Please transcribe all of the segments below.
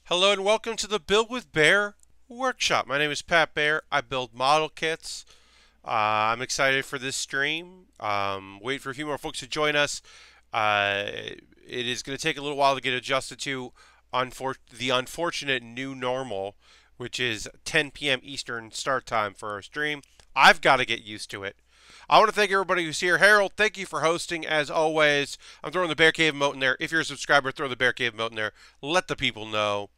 Hello and welcome to the Build with Baer workshop. My name is Pat Baer. I build model kits. I'm excited for this stream. Wait for a few more folks to join us. It is going to take a little while to get adjusted to the unfortunate new normal, which is 10 p.m. Eastern start time for our stream. I've got to get used to it. I want to thank everybody who's here. Harold, thank you for hosting as always. I'm throwing the Bear Cave emote in there. If you're a subscriber, throw the Bear Cave emote in there. Let the people know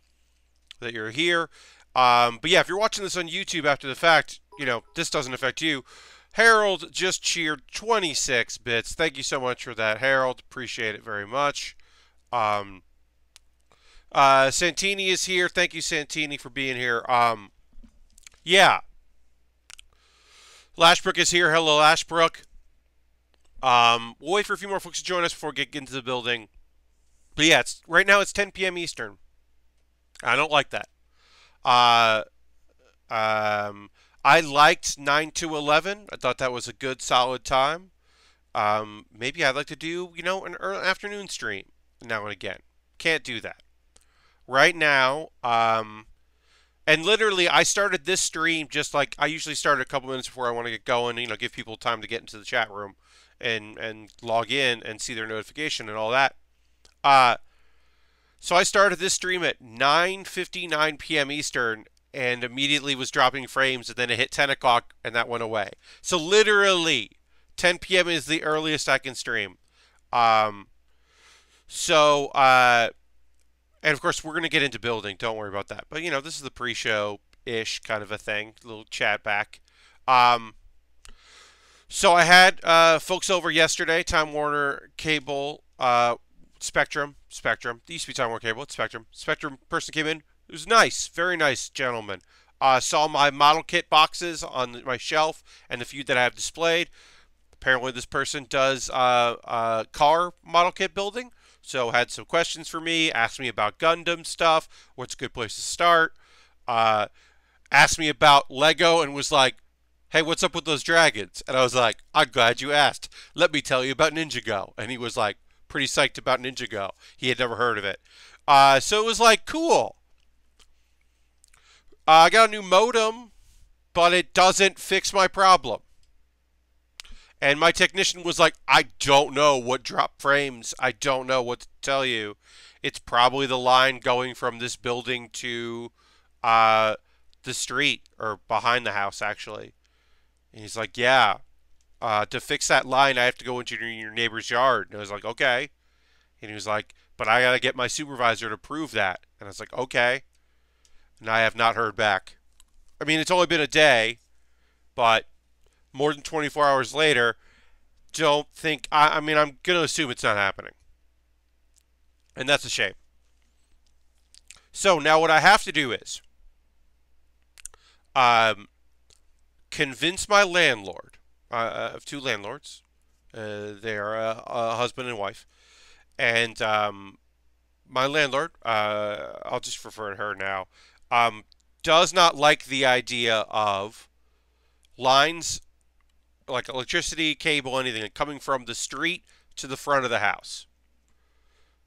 that you're here. But yeah, if you're watching this on YouTube after the fact, this doesn't affect you. Harold just cheered 26 bits. Thank you so much for that, Harold. Appreciate it very much. Santini is here. Thank you, Santini, for being here. Yeah. Lashbrook is here. Hello, Lashbrook. We'll wait for a few more folks to join us before we get into the building. But yeah, right now it's 10 p.m. Eastern. I don't like that. I liked 9 to 11. I thought that was a good, solid time. Maybe I'd like to do, an early afternoon stream now and again. Can't do that. Right now, and literally I started this stream just like I usually start a couple minutes before I want to get going, give people time to get into the chat room and log in and see their notification and all that. So I started this stream at 9:59 p.m. Eastern and immediately was dropping frames, and then it hit 10 o'clock and that went away. So literally 10 p.m. is the earliest I can stream. And of course we're going to get into building. Don't worry about that. But this is the pre-show-ish kind of a thing, a little chat back. So I had folks over yesterday, Time Warner Cable, Spectrum. It used to be Time Warner Cable. It's Spectrum. Spectrum person came in. It was nice. Very nice gentleman. Saw my model kit boxes on my shelf and the few that I have displayed. Apparently this person does car model kit building. So had some questions for me. Asked me about Gundam stuff. What's a good place to start? Asked me about Lego and was like, hey, what's up with those dragons? And I was like, I'm glad you asked. Let me tell you about Ninjago. And he was like, pretty psyched about Ninjago. He had never heard of it. So it was like, cool. I got a new modem, but it doesn't fix my problem. And my technician was like, I don't know what drop frames. I don't know what to tell you. It's probably the line going from this building to the street, or behind the house, actually. And he's like, yeah. To fix that line, I have to go into your neighbor's yard. And I was like, okay. And he was like, but I got to get my supervisor to prove that. And I was like, okay. And I have not heard back. I mean, it's only been a day, but more than 24 hours later, don't think, I'm going to assume it's not happening. And that's a shame. So now what I have to do is convince my landlord. I have two landlords. They are a husband and wife. And my landlord, I'll just refer to her now, does not like the idea of lines like electricity, cable, anything coming from the street to the front of the house.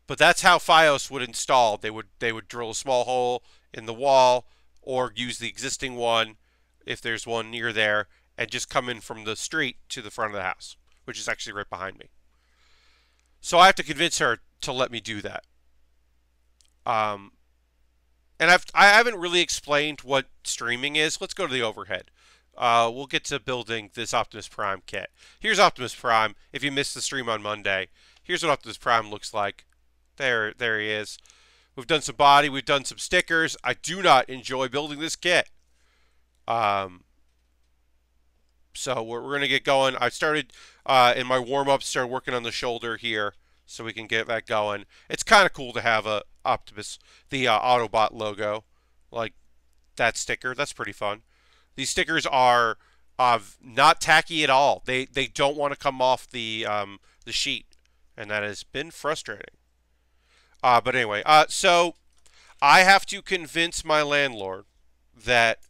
But that's how FiOS would install. They would drill a small hole in the wall or use the existing one if there's one near there, and just come in from the street to the front of the house, which is actually right behind me. So I have to convince her to let me do that. And I haven't really explained what streaming is. Let's go to the overhead. We'll get to building this Optimus Prime kit. Here's Optimus Prime. If you missed the stream on Monday, here's what Optimus Prime looks like. There he is. We've done some body. We've done some stickers. I do not enjoy building this kit. So we're going to get going. I started in my warm-up, started working on the shoulder here so we can get that going. It's kind of cool to have a Optimus, the Autobot logo, like that sticker. That's pretty fun. These stickers are not tacky at all. They don't want to come off the sheet, and that has been frustrating. But anyway, so I have to convince my landlord that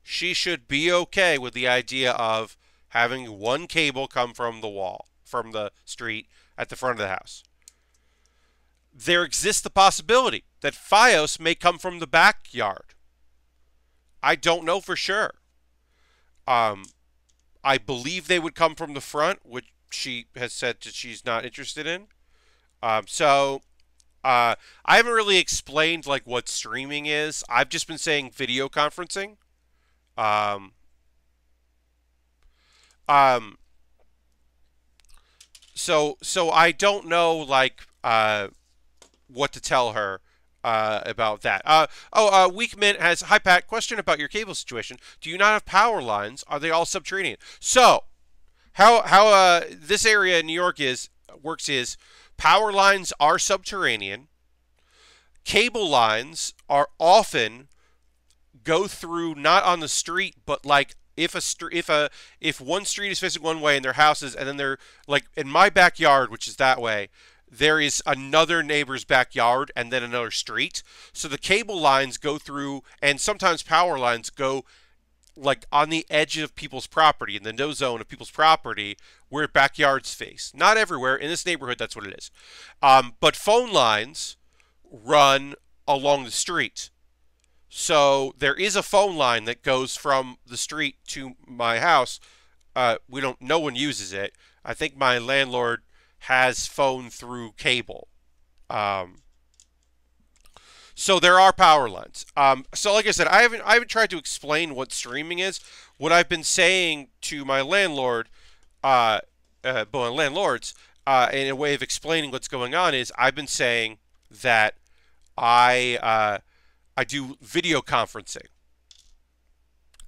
she should be okay with the idea of having one cable come from the wall, from the street at the front of the house. there exists the possibility that Fios may come from the backyard. I don't know for sure. Um, I believe they would come from the front, which she has said that she's not interested in. So I haven't really explained like what streaming is. I've just been saying video conferencing. Um, um, so I don't know like what to tell her about that. Weak Mint has, hi Pat, question about your cable situation. Do you not have power lines? Are they all subterranean? So how this area in New York works is power lines are subterranean. Cable lines are often go through not on the street, but like if one street is facing one way and their houses, and then they're like in my backyard, which is that way, there is another neighbor's backyard and then another street. So the cable lines go through, and sometimes power lines go like on the edge of people's property, in the no zone of people's property where backyards face. Not everywhere. In this neighborhood, that's what it is. But phone lines run along the street. So there is a phone line that goes from the street to my house. No one uses it. I think my landlord has phone through cable. So there are power lines. So like I said, I haven't tried to explain what streaming is. What I've been saying to my landlord, landlords, in a way of explaining what's going on is I've been saying that I do video conferencing.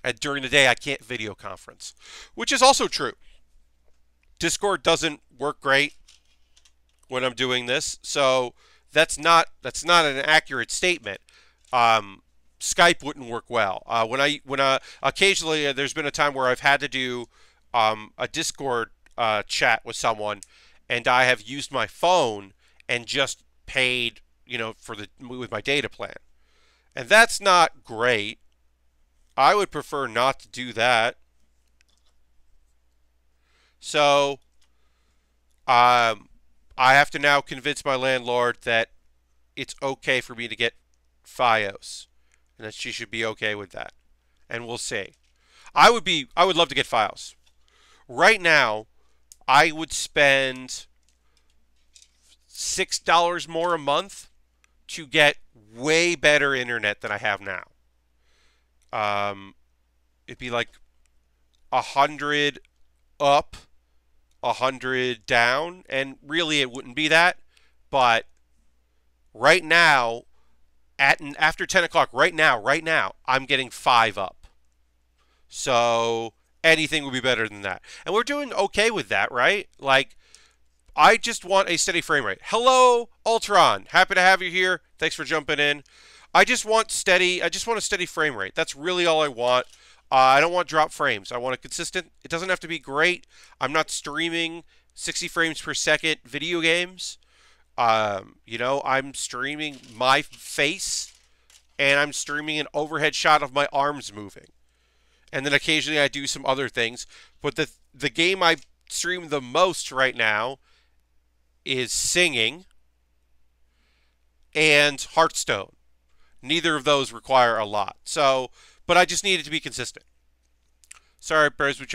And during the day, I can't video conference, which is also true. Discord doesn't work great when I'm doing this, so that's not an accurate statement. Skype wouldn't work well. Occasionally there's been a time where I've had to do a Discord chat with someone, and I have used my phone and just paid, with my data plan. And that's not great. I would prefer not to do that. So, I have to now convince my landlord that it's okay for me to get Fios, and that she should be okay with that. And we'll see. I would love to get Fios. Right now, I would spend $6 more a month to get way better internet than I have now. It'd be like 100 up, 100 down, and really it wouldn't be that. But right now, after 10 o'clock, right now, I'm getting 5 up. So anything would be better than that. And we're doing okay with that, right? Like, I just want a steady frame rate. Hello, Ultron. Happy to have you here. Thanks for jumping in. I just want a steady frame rate. That's really all I want. I don't want drop frames. I want a consistent. It doesn't have to be great. I'm not streaming 60 frames per second video games. I'm streaming my face, and I'm streaming an overhead shot of my arms moving. And then occasionally I do some other things. But the game I stream the most right now is singing and Hearthstone. Neither of those require a lot. So, but I just need it to be consistent. Sorry, Bears, which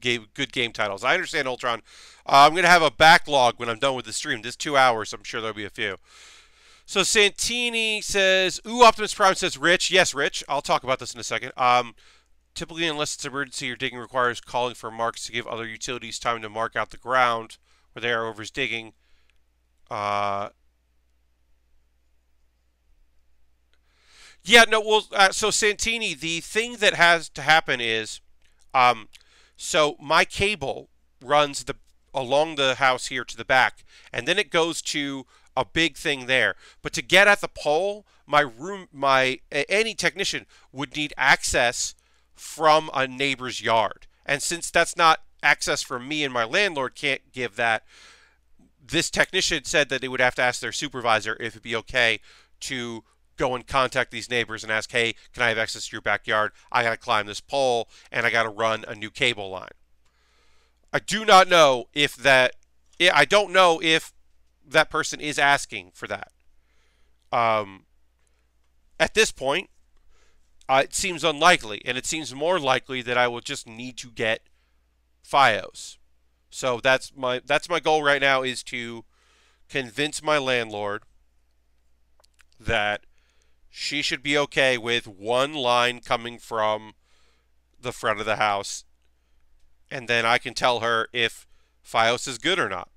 gave good game titles. I understand, Ultron. I'm going to have a backlog when I'm done with the stream. This 2 hours, I'm sure there'll be a few. So Santini says, ooh, Optimus Prime says, Rich. Yes, Rich. I'll talk about this in a second. Typically, unless it's emergency, your digging requires calling for marks to give other utilities time to mark out the ground where they are over digging. Yeah, no, well, so Santini, the thing that has to happen is, so my cable runs along the house here to the back, and then it goes to a big thing there. But to get at the pole, any technician would need access from a neighbor's yard. And since that's not access from me and my landlord can't give that, this technician said that they would have to ask their supervisor if it'd be okay to go and contact these neighbors and ask, hey, can I have access to your backyard? I got to climb this pole, and I got to run a new cable line. I do not know if I don't know if that person is asking for that. Um, at this point, it seems unlikely, and it seems more likely that I will just need to get FiOS. So that's my goal right now, is to convince my landlord that she should be okay with one line coming from the front of the house, and then I can tell her if FiOS is good or not.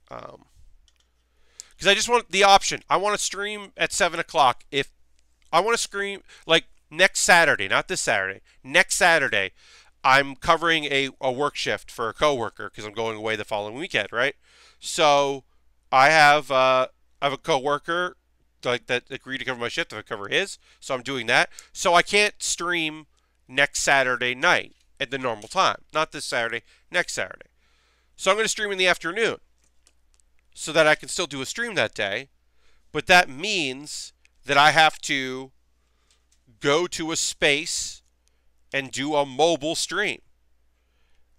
Because I just want the option. I want to stream at 7 o'clock. If I want to stream, like, next Saturday, not this Saturday, next Saturday, I'm covering a work shift for a coworker because I'm going away the following weekend, right? So I have a coworker like that agreed to cover my shift if I cover his, so I'm doing that. So I can't stream next Saturday night at the normal time. Not this Saturday, next Saturday. So I'm going to stream in the afternoon so that I can still do a stream that day. But that means that I have to go to a space and do a mobile stream.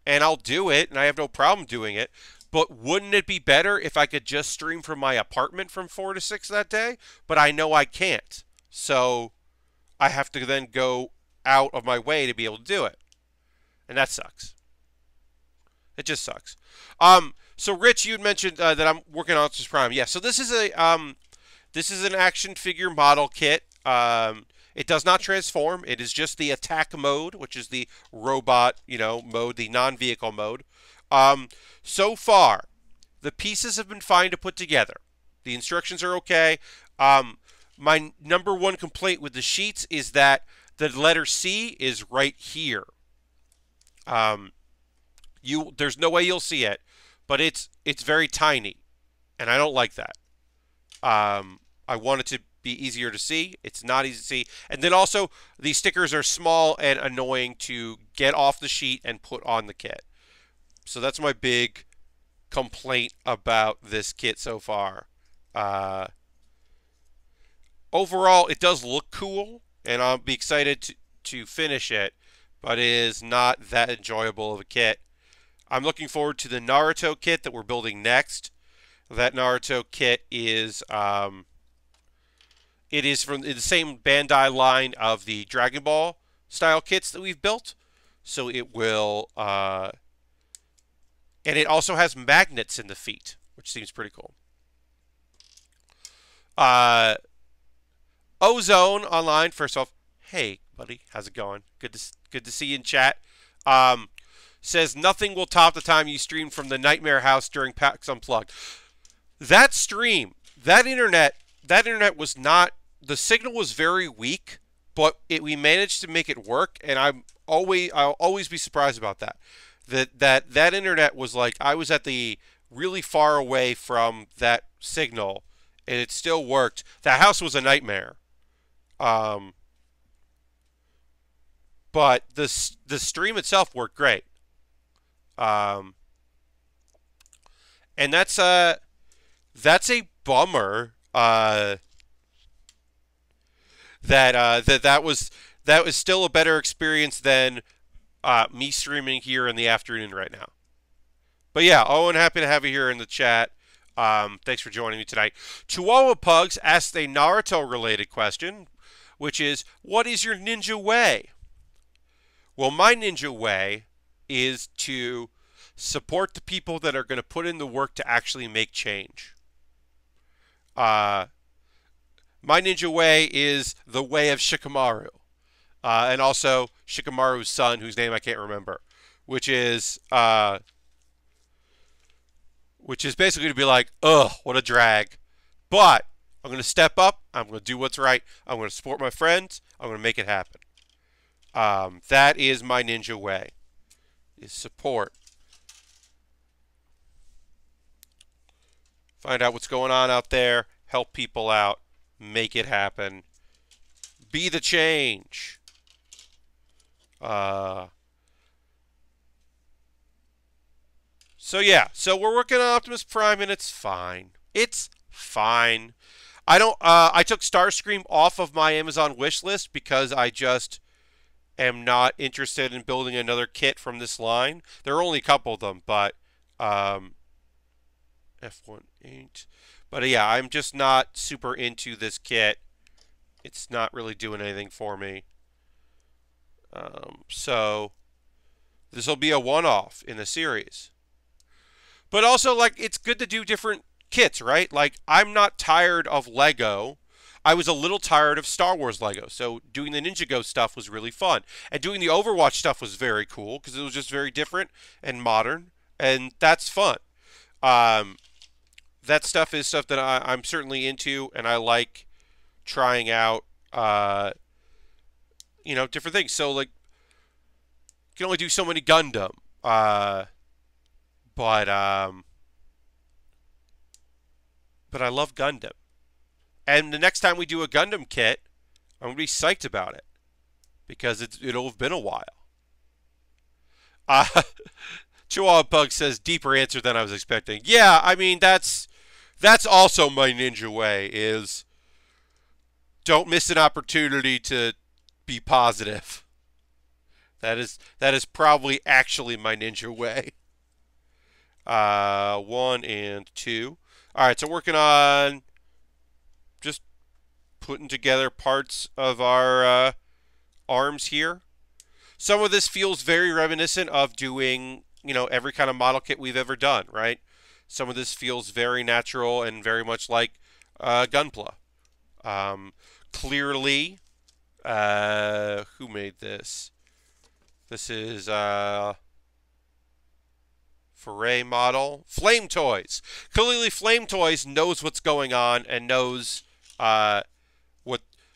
And I'll do it, and I have no problem doing it. But wouldn't it be better if I could just stream from my apartment from 4 to 6 that day? But I know I can't. So I have to then go out of my way to be able to do it. And that sucks. It just sucks. So Rich, you had mentioned that I'm working on Optimus Prime. Yeah, so this is an action figure model kit. It does not transform. It is just the attack mode, which is the robot, mode, the non-vehicle mode. So far, the pieces have been fine to put together. The instructions are okay. My number one complaint with the sheets is that the letter C is right here. There's no way you'll see it, but it's very tiny, and I don't like that. I want it to be easier to see. It's not easy to see. And then also, these stickers are small and annoying to get off the sheet and put on the kit. So that's my big complaint about this kit so far. Overall, it does look cool, and I'll be excited to finish it, but it is not that enjoyable of a kit. I'm looking forward to the Naruto kit that we're building next. That Naruto kit is it is from the same Bandai line of the Dragon Ball style kits that we've built. So it will and it also has magnets in the feet, which seems pretty cool. Ozone online, first off, hey buddy, how's it going? Good to see you in chat. Says nothing will top the time you streamed from the Nightmare House during PAX Unplugged. That stream, that internet was not, the signal was very weak, but we managed to make it work, and I'll always be surprised about that. That internet was like, I was at the really far away from that signal, and it still worked. That house was a nightmare. But the stream itself worked great. And that's a bummer. That was still a better experience than me streaming here in the afternoon right now. But yeah, Owen, happy to have you here in the chat. Thanks for joining me tonight. Chihuahua Pugs asked a Naruto-related question, which is, what is your ninja way? Well, my ninja way is to support the people that are going to put in the work to actually make change. My ninja way is the way of Shikamaru. And also Shikamaru's son, whose name I can't remember, which is basically to be like, ugh, what a drag. But I'm going to step up. I'm going to do what's right. I'm going to support my friends. I'm going to make it happen. That is my ninja way, is support. Find out what's going on out there. Help people out. Make it happen. Be the change. So yeah, so we're working on Optimus Prime, and it's fine. It's fine. I took Starscream off of my Amazon wish list because I just am not interested in building another kit from this line. There are only a couple of them, but F18. But yeah, I'm just not super into this kit. It's not really doing anything for me. So this will be a one-off in the series. But also, like, it's good to do different kits, right? Like, I'm not tired of Lego. I was a little tired of Star Wars Lego, so doing the Ninjago stuff was really fun. And doing the Overwatch stuff was very cool because it was just very different and modern, and that's fun. Um, that stuff is stuff that I'm certainly into, and I like trying out, different things. So, like, you can only do so many Gundam. But but I love Gundam. And the next time we do a Gundam kit, I'm gonna be psyched about it because it'll have been a while. Uh, Chihuahua Pug says deeper answer than I was expecting. Yeah, I mean that's also my ninja way is don't miss an opportunity to be positive. That is probably actually my ninja way. 1 and 2. All right, so working on just putting together parts of our arms here. Some of this feels very reminiscent of doing, every kind of model kit we've ever done, right? Some of this feels very natural and very much like Gunpla. Clearly, who made this? This is Foray model. Flame Toys. Clearly, Flame Toys knows what's going on and knows what,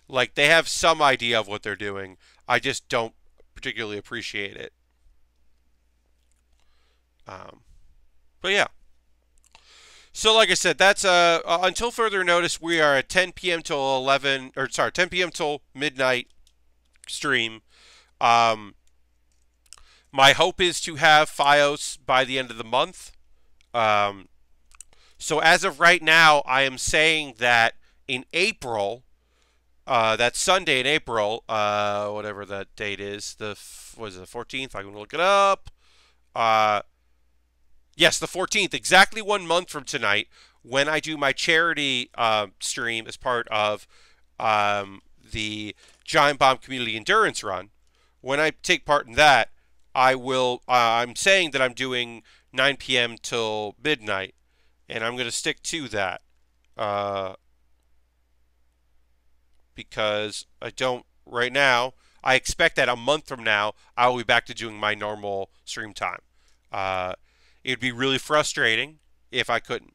like, they have some idea of what they're doing. I just don't particularly appreciate it. But yeah. So, like I said, that's until further notice. We are at 10 p.m. till 10 p.m. till midnight stream. My hope is to have FiOS by the end of the month. So as of right now, I am saying that in April, that Sunday in April, whatever that date is, was it the 14th? I'm going to look it up. Yes, the 14th, exactly 1 month from tonight, when I do my charity stream as part of the Giant Bomb Community Endurance Run. When I take part in that, I will. I'm saying that I'm doing 9 p.m. till midnight, and I'm going to stick to that because I don't right now. I expect that a month from now I will be back to doing my normal stream time. It'd be really frustrating if I couldn't,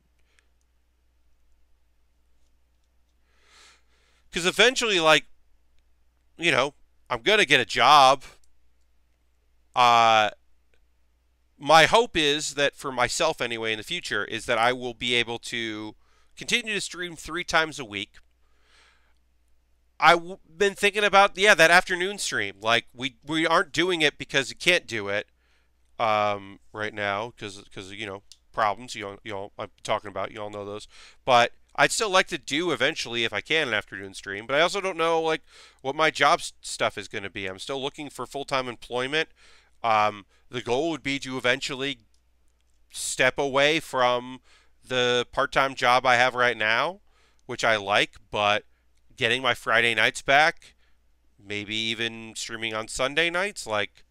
because eventually, like, I'm going to get a job. My hope is that for myself anyway in the future is that I will be able to continue to stream 3 times a week. I've been thinking about that afternoon stream. Like we aren't doing it because you can't do it right now because problems you all I'm talking about, you all know those. But I'd still like to do eventually if I can an afternoon stream, but I also don't know like what my job stuff is going to be. I'm still looking for full-time employment. The goal would be to eventually step away from the part-time job I have right now, which I like, but getting my Friday nights back, maybe even streaming on Sunday nights, like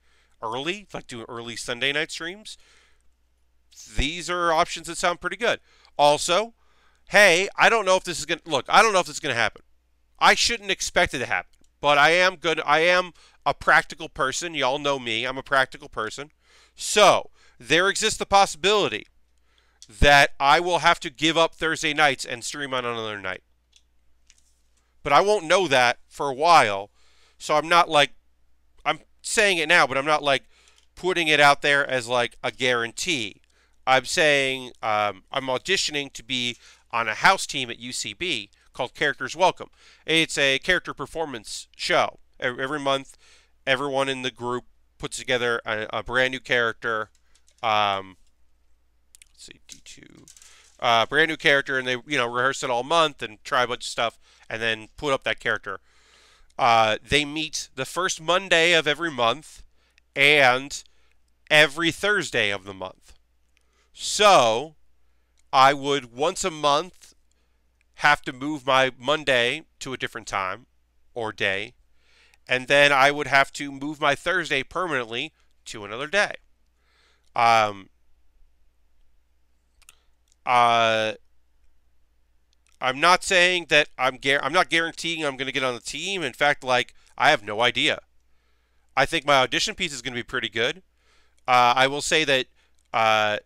doing early Sunday night streams. These are options that sound pretty good. Also, hey, I don't know if this is going to I don't know if this is going to happen. I shouldn't expect it to happen, but I am good. I am a practical person. Y'all know me. I'm a practical person. So, there exists the possibility that I will have to give up Thursday nights and stream on another night. But I won't know that for a while. So I'm saying it now, but I'm not like putting it out there as like a guarantee. I'm saying I'm auditioning to be on a house team at UCB called Characters Welcome. It's a character performance show. Every month, everyone in the group puts together a brand new character. Let's see, D2. Brand new character, and they rehearse it all month and try a bunch of stuff, and then put up that character. They meet the first Monday of every month and every Thursday of the month. So I would once a month have to move my Monday to a different time or day, and then I would have to move my Thursday permanently to another day. Um, uh, I'm not saying that I'm not guaranteeing I'm going to get on the team. In fact, like I have no idea. I think my audition piece is going to be pretty good. I will say that uh,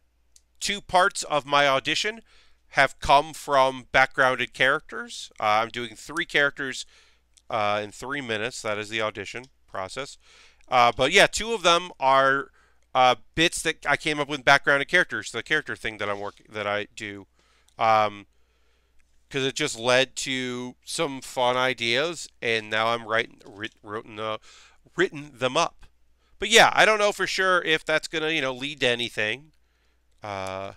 two parts of my audition have come from backgrounded characters. I'm doing three characters in 3 minutes. That is the audition process. But yeah, two of them are bits that I came up with backgrounded characters. The character thing that I do, because it just led to some fun ideas, and now I'm written them up. But yeah, I don't know for sure if that's gonna lead to anything. Uh,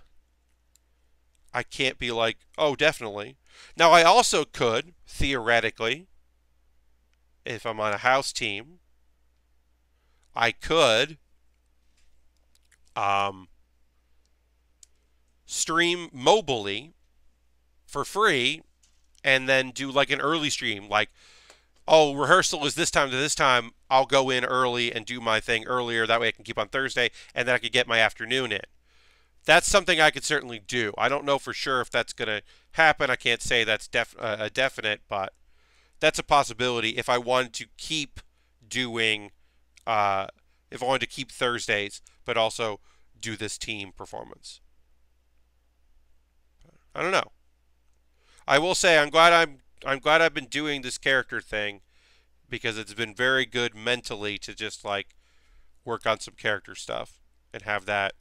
I can't be like, oh, definitely. Now I also could theoretically, if I'm on a house team, I could um, stream mobilely for free and then do like an early stream. Like, oh, rehearsal is this time to this time. I'll go in early and do my thing earlier. That way I can keep on Thursday, and then I could get my afternoon in. That's something I could certainly do. I don't know for sure if that's going to happen. I can't say that's a definite, but that's a possibility if I wanted to keep doing, if I wanted to keep Thursdays, but also do this team performance. I don't know. I will say I'm glad I've been doing this character thing because it's been very good mentally to just like work on some character stuff and have that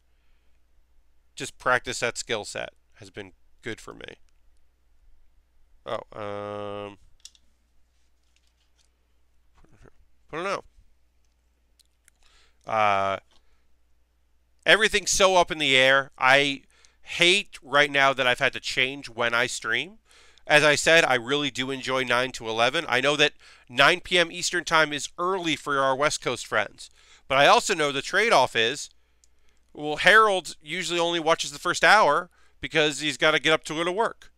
just practice that skill set has been good for me. Oh, I don't know. Uh, Everything's so up in the air. I hate right now that I've had to change when I stream. As I said, I really do enjoy 9 to 11. I know that 9 p.m. Eastern Time is early for our West Coast friends. But I also know the trade-off is, well, Harold usually only watches the first hour because he's got to get up to go to work.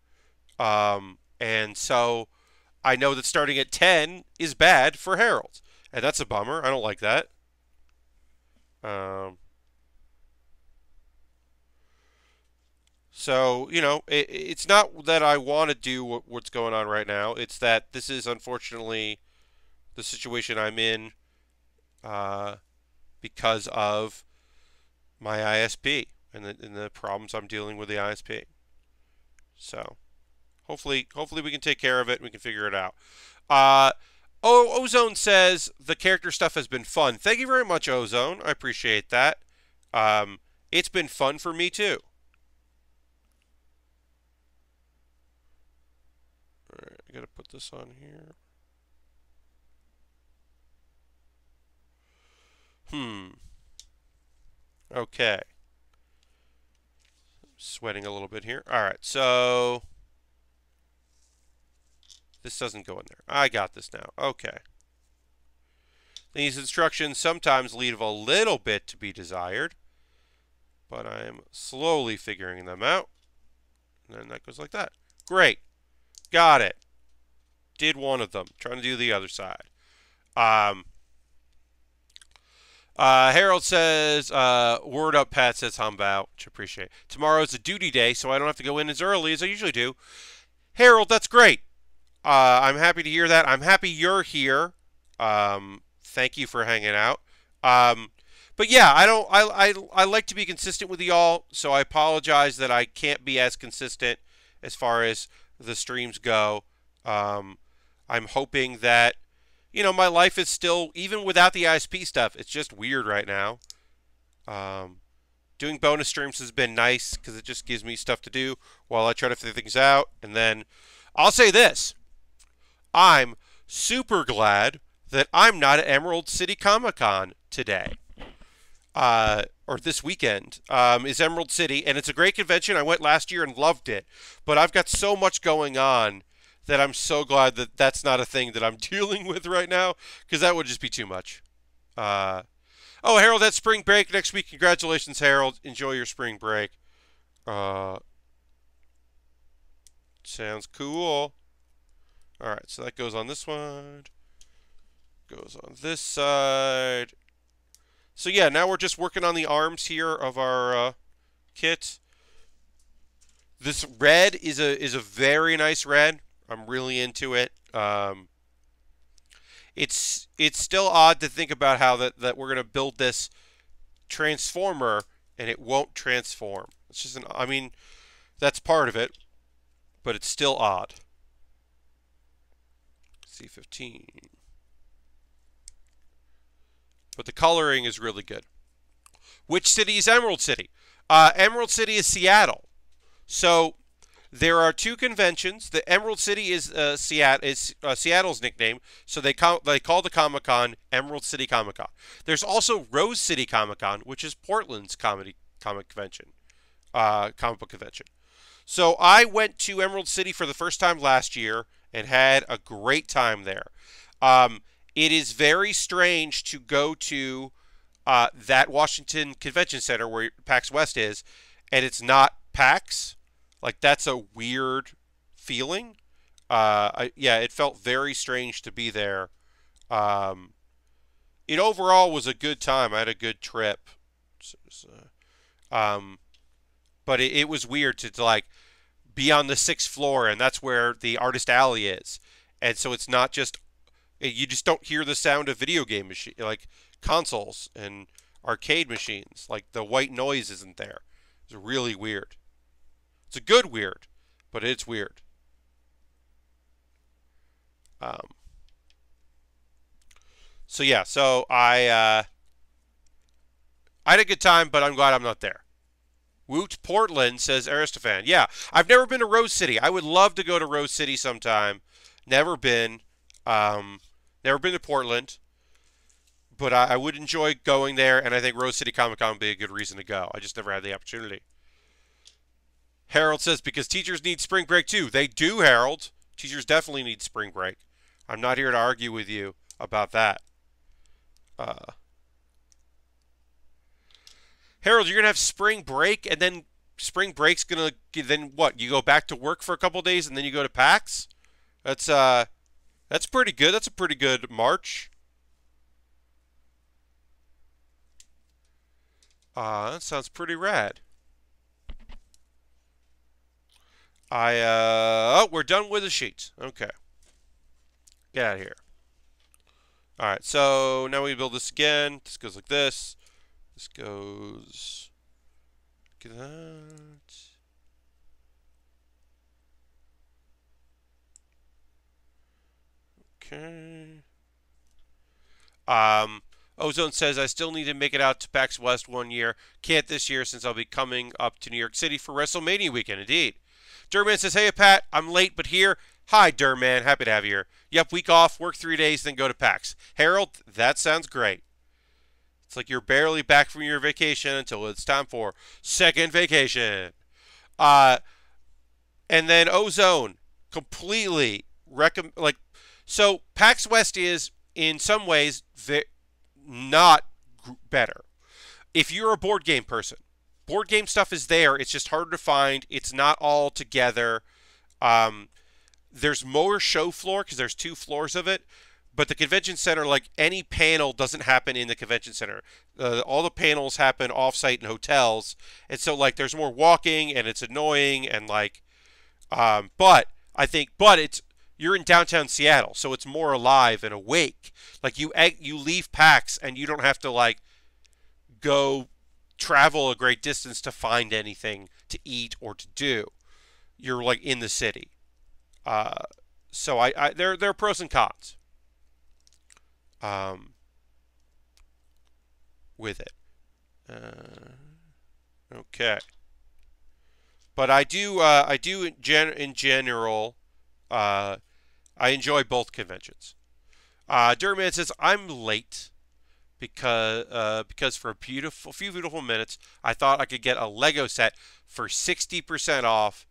And so I know that starting at 10 is bad for Harold. And that's a bummer. I don't like that. So, it's not that I want to do what's going on right now. It's that this is unfortunately the situation I'm in because of my ISP and the problems I'm dealing with the ISP. So, hopefully we can take care of it and we can figure it out. Ozone says the character stuff has been fun. Thank you very much, Ozone. I appreciate that. It's been fun for me too. Alright, I gotta put this on here. Okay. Sweating a little bit here. Alright, so this doesn't go in there. I got this now. Okay. These instructions sometimes leave a little bit to be desired, but I am slowly figuring them out. And then that goes like that. Great. Got it. Did one of them. Trying to do the other side. Harold says, word up, Pat says Humbao, which I appreciate. Tomorrow's a duty day, so I don't have to go in as early as I usually do. Harold, that's great. I'm happy to hear that. I'm happy you're here. Thank you for hanging out. But yeah, I like to be consistent with y'all, so I apologize that I can't be as consistent as far as the streams go. I'm hoping that, my life is still, even without the ISP stuff, it's just weird right now. Doing bonus streams has been nice because it just gives me stuff to do while I try to figure things out. And then I'll say this. I'm super glad that I'm not at Emerald City Comic Con today. Or this weekend, is Emerald City, and it's a great convention. I went last year and loved it, but I've got so much going on that I'm so glad that that's not a thing that I'm dealing with right now, because that would just be too much. Oh, Harold, that's spring break next week. Congratulations, Harold. Enjoy your spring break. Sounds cool. All right, so that goes on this side. Goes on this side. So yeah, now we're just working on the arms here of our kit. This red is a very nice red. I'm really into it. It's still odd to think about how that we're gonna build this transformer and it won't transform. It's just I mean, that's part of it, but it's still odd. C15. But the coloring is really good. Which city is Emerald City? Emerald City is Seattle. So there are two conventions. The Emerald City is Seattle's nickname, so they call the Comic-Con Emerald City Comic-Con. There's also Rose City Comic-Con, which is Portland's comic convention, comic book convention. So I went to Emerald City for the first time last year and had a great time there. It is very strange to go to that Washington Convention Center where PAX West is, and it's not PAX. Like, that's a weird feeling. Yeah, it felt very strange to be there. It overall was a good time. I had a good trip. But it was weird to like be on the 6th floor, and that's where the Artist Alley is. And so it's not just, you just don't hear the sound of video game machine, like consoles and arcade machines. Like, the white noise isn't there. It's really weird. It's a good weird, but it's weird. So yeah, so I had a good time, but I'm glad I'm not there. Woot Portland, says Aristophan. Yeah, I've never been to Rose City. I would love to go to Rose City sometime. Never been. Never been to Portland. But I would enjoy going there, and I think Rose City Comic Con would be a good reason to go. I just never had the opportunity. Harold says, because teachers need spring break too. They do, Harold. Teachers definitely need spring break. I'm not here to argue with you about that. Harold, you're going to have spring break, and then spring break's going to, then what? You go back to work for a couple days, and then you go to PAX? That's pretty good. That's a pretty good March. That sounds pretty rad. Oh, we're done with the sheets. Okay. Get out of here. Alright, so now we build this again. This goes like this. This goes like that. Okay. Ozone says, I still need to make it out to PAX West one year. Can't this year since I'll be coming up to New York City for WrestleMania weekend. Indeed. Durman says, hey, Pat, I'm late, but here. Hi, Durman. Happy to have you here. Yep, week off, work 3 days, then go to PAX. Harold, that sounds great. It's like you're barely back from your vacation until it's time for second vacation. And then Ozone, completely so PAX West is, in some ways, not better. If you're a board game person, board game stuff is there. It's just harder to find. It's not all together. There's more show floor because there's 2 floors of it. But the convention center, like, any panel doesn't happen in the convention center. All the panels happen off-site in hotels. And so, like, there's more walking, and it's annoying, and, like, but it's, you're in downtown Seattle, so it's more alive and awake. Like, you leave PAX, and you don't have to, like, go travel a great distance to find anything to eat or to do. You're, like, in the city. So there are pros and cons with it. Okay. But I do in general, I enjoy both conventions. Durman says, I'm late because for a few beautiful minutes, I thought I could get a Lego set for 60% off.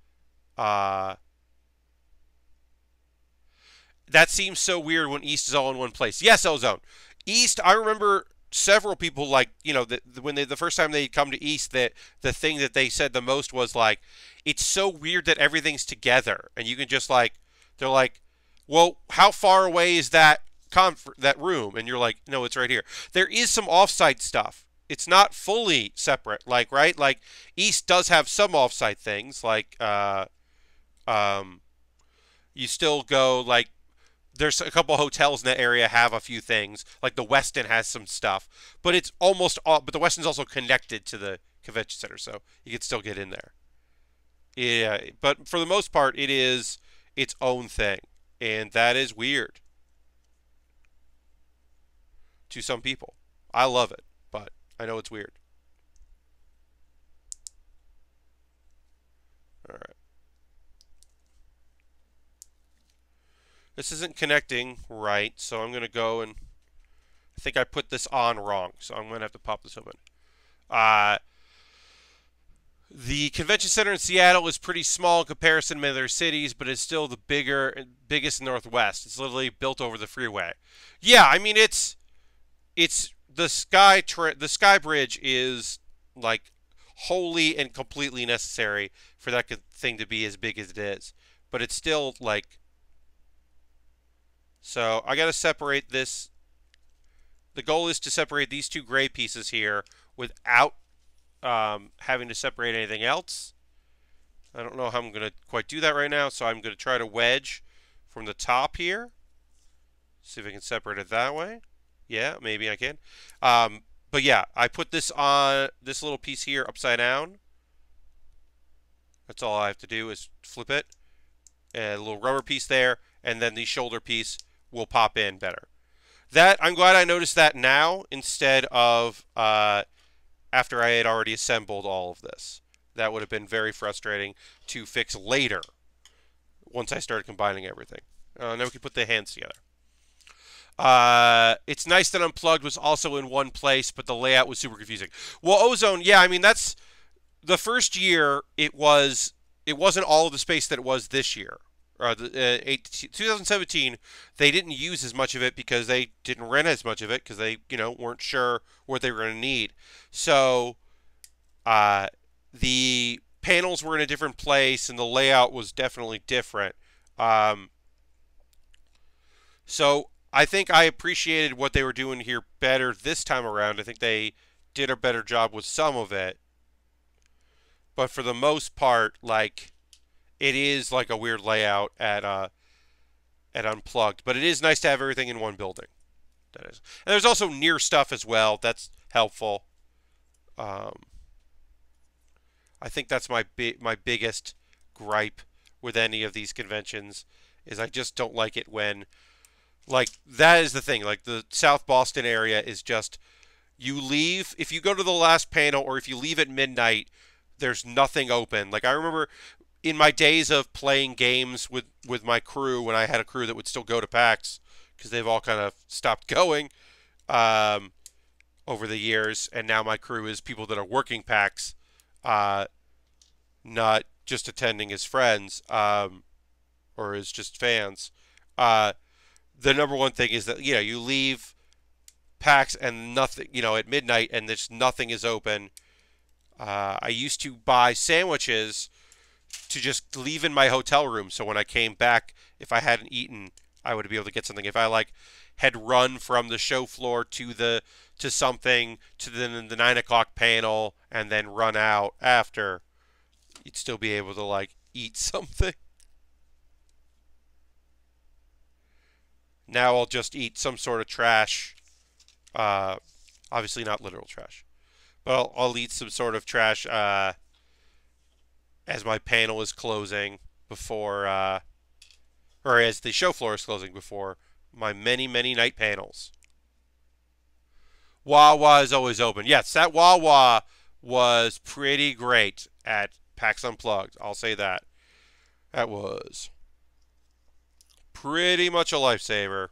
That seems so weird when East is all in one place. Yes, Ozone. East, I remember several people, like, when the first time they come to East, that the thing that they said the most was like, it's so weird that everything's together and you can just like, they're like, well, how far away is that room? And you're like, no, it's right here. There is some offsite stuff. It's not fully separate, like, right, like East does have some offsite things, like um you still go, like, there's a couple hotels in that area have a few things. Like the Westin has some stuff, but it's almost all. But the Westin's also connected to the convention center, so you can still get in there. Yeah, but for the most part, it is its own thing, and that is weird to some people. I love it, but I know it's weird. All right, this isn't connecting right, so I'm gonna go and I think I put this on wrong, so I'm gonna have to pop this open. Uh, The convention center in Seattle is pretty small in comparison to other cities, but it's still the biggest in the Northwest. It's literally built over the freeway. Yeah, I mean it's the sky bridge is like wholly and completely necessary for that thing to be as big as it is, but it's still like, so I got to separate this. The goal is to separate these two gray pieces here without having to separate anything else. I don't know how I'm going to quite do that right now, so I'm going to try to wedge from the top here. See if I can separate it that way. Yeah, maybe I can. But yeah, I put this on this little piece here upside down. That's all I have to do is flip it. And a little rubber piece there, and then the shoulder piece will pop in better. That, I'm glad I noticed that now instead of after I had already assembled all of this. That would have been very frustrating to fix later once I started combining everything. Now we can put the hands together. It's nice that Unplugged was also in one place, but the layout was super confusing. Well, Ozone, yeah, I mean, that's the first year it wasn't all of the space that it was this year. 2017, they didn't use as much of it because they didn't rent as much of it because they, weren't sure what they were going to need. So the panels were in a different place and the layout was definitely different. So I think I appreciated what they were doing here better this time around. I think they did a better job with some of it. But for the most part, like, it is like a weird layout at Unplugged, but it is nice to have everything in one building. That is, and there's also near stuff as well. That's helpful. I think that's my biggest gripe with any of these conventions is I just don't like it when, like, that is the thing. Like, the South Boston area is just, you leave, if you go to the last panel or if you leave at midnight, there's nothing open. Like, I remember in my days of playing games with my crew, when I had a crew that would still go to PAX, because they've all kind of stopped going over the years, and now my crew is people that are working PAX, not just attending as friends or as just fans. The number one thing is that, you leave PAX and nothing, at midnight, and there's nothing is open. I used to buy sandwiches to just leave in my hotel room, so when I came back, if I hadn't eaten, I would be able to get something. If I had run from the show floor to something to the 9 o'clock panel and then run out after, you'd still be able to eat something. Now I'll just eat some sort of trash. Obviously not literal trash, but I'll eat some sort of trash as my panel is closing before, or as the show floor is closing before my many, many night panels. Wawa is always open. Yes, that Wawa was pretty great at PAX Unplugged. I'll say that. That was pretty much a lifesaver.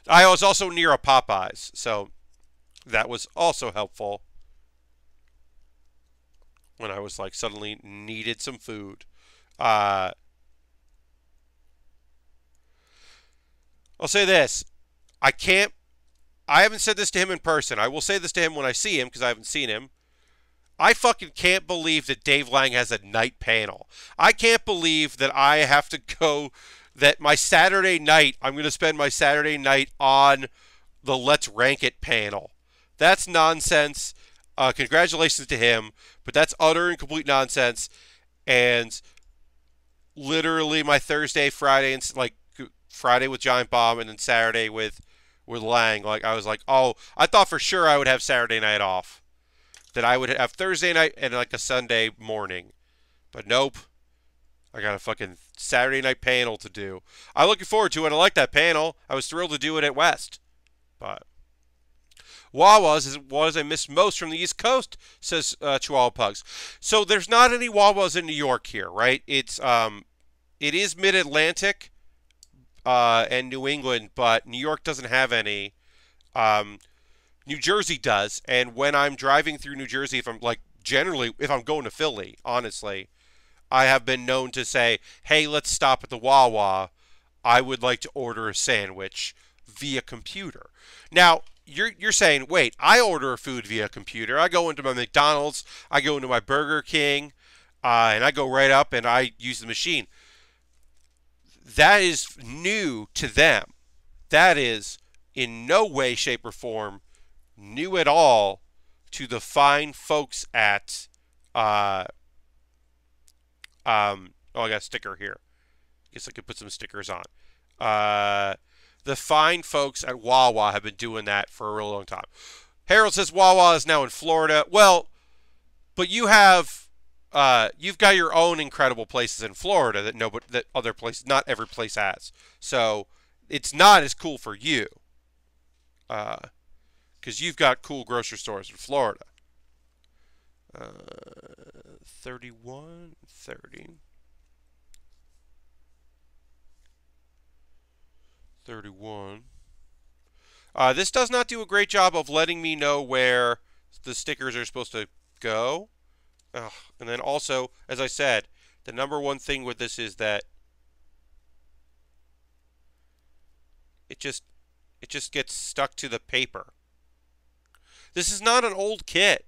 I was also near a Popeyes, so that was also helpful when I was suddenly needed some food. I'll say this. I can't I haven't said this to him in person. I will say this to him when I see him because I haven't seen him. I fucking can't believe that Dave Lang has a night panel. I can't believe that I have to go, that my Saturday night, I'm going to spend my Saturday night on the Let's Rank It panel. That's nonsense. Congratulations to him, but that's utter and complete nonsense. And literally my Thursday, Friday, and like Friday with Giant Bomb, and then Saturday with Lang. Like I was like, oh, I thought for sure I would have Saturday night off. That I would have Thursday night and like a Sunday morning. But nope. I got a fucking Saturday night panel to do. I'm looking forward to it. I like that panel. I was thrilled to do it at West. But Wawa's is what I miss most from the East Coast, says Chihuahua Pugs. So there's not any Wawa's in New York here, right? It is Mid-Atlantic and New England, but New York doesn't have any. New Jersey does, and when I'm driving through New Jersey, if I'm like generally, if I'm going to Philly, honestly, I have been known to say, "Hey, let's stop at the Wawa. I would like to order a sandwich via computer." Now, you're saying, "Wait, I order food via computer. I go into my McDonald's, I go into my Burger King, and I go right up and I use the machine." That is new to them. That is in no way, shape, or form new at all to the fine folks at oh, I got a sticker here. Guess I could put some stickers on. The fine folks at Wawa have been doing that for a real long time. Harold says Wawa is now in Florida. Well, but you've got your own incredible places in Florida that other places, not every place has. So it's not as cool for you. Because you've got cool grocery stores in Florida. 31, 30, 31. This does not do a great job of letting me know where the stickers are supposed to go. And then also, as I said, the number one thing with this is that it just gets stuck to the paper. This is not an old kit.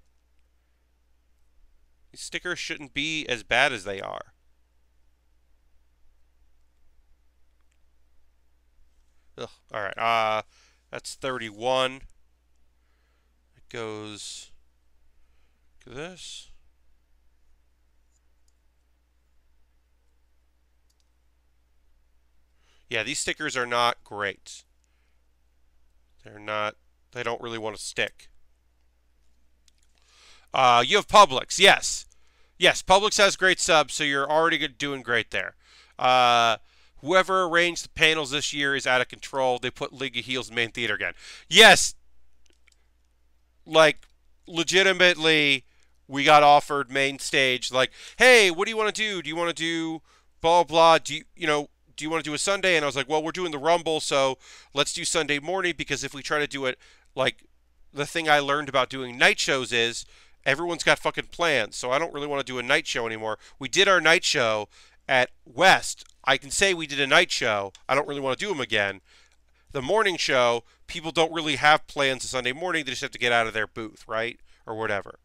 These stickers shouldn't be as bad as they are. Ugh. All right. That's 31. It goes to this. Yeah, these stickers are not great. They don't really want to stick. You have Publix, yes. Yes, Publix has great subs, so you're already doing great there. Whoever arranged the panels this year is out of control. They put League of Heels in main theater again. Yes, like, legitimately, we got offered main stage. Like, hey, what do you want to do? Do you want to do blah, blah? Do you want to do a Sunday? And I was like, well, we're doing the Rumble, so let's do Sunday morning, because if we try to do it, like, the thing I learned about doing night shows is everyone's got fucking plans, so I don't really want to do a night show anymore. We did our night show at West. I can say we did a night show. I don't really want to do them again. The morning show, people don't really have plans to Sunday morning. They just have to get out of their booth, right? Or whatever.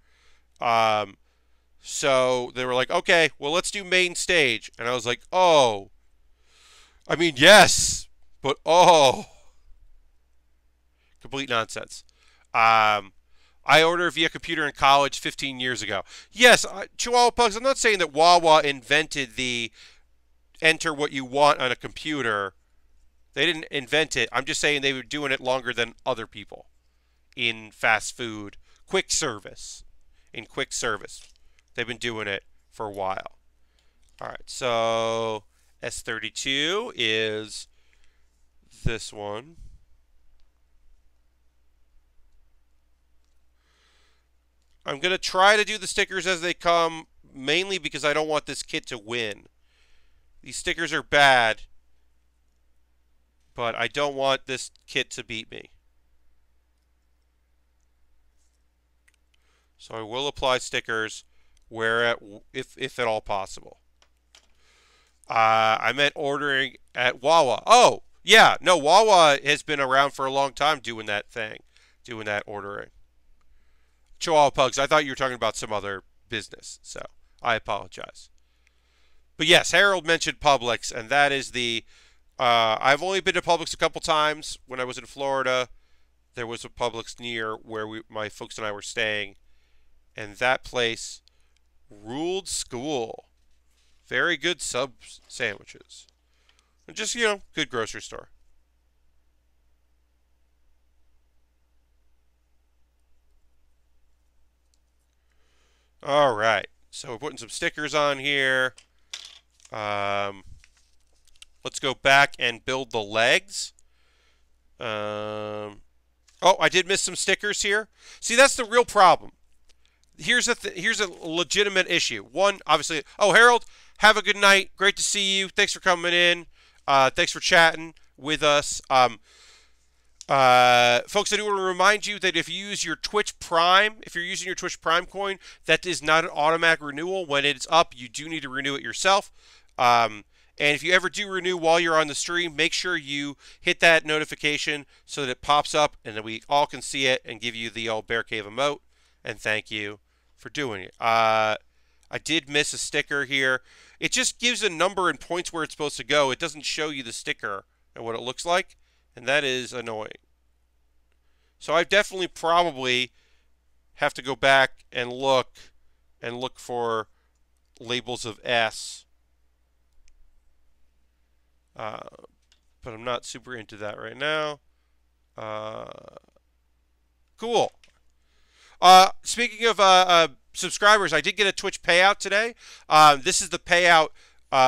So they were like, okay, well, let's do main stage. And I was like, oh. I mean, yes, but oh. Complete nonsense. I ordered via computer in college 15 years ago. Yes, Chihuahua Pugs, I'm not saying that Wawa invented the enter what you want on a computer. They didn't invent it. I'm just saying they were doing it longer than other people in fast food, quick service. In quick service. They've been doing it for a while. All right, so S32 is this one. I'm going to try to do the stickers as they come, mainly because I don't want this kit to win. These stickers are bad, but I don't want this kit to beat me. So I will apply stickers if at all possible. I meant ordering at Wawa. Oh, Yeah, no, Wawa has been around for a long time doing that thing, doing that ordering. Chihuahua Pugs. I thought you were talking about some other business, so I apologize. But yes, Harold mentioned Publix, and that is the. I've only been to Publix a couple times. When I was in Florida, there was a Publix near where my folks and I were staying, and that place ruled school. Very good sub sandwiches. And just, good grocery store. All right. So we're putting some stickers on here. Um, let's go back and build the legs. Oh, I did miss some stickers here. See, that's the real problem. Here's a legitimate issue. One, obviously. Oh, Harold, have a good night. Great to see you. Thanks for coming in. Thanks for chatting with us. Folks, I do want to remind you that if you use your Twitch Prime, if you're using your Twitch Prime coin, that is not an automatic renewal. When it's up, you do need to renew it yourself. And if you ever do renew while you're on the stream, make sure you hit that notification so that it pops up and that we all can see it and give you the old Bear Cave emote. And thank you for doing it. I did miss a sticker here. It just gives a number and points where it's supposed to go. It doesn't show you the sticker and what it looks like, and that is annoying. So I definitely probably have to go back and look for labels of S. But I'm not super into that right now. Cool. Speaking of subscribers, I did get a Twitch payout today. This is the payout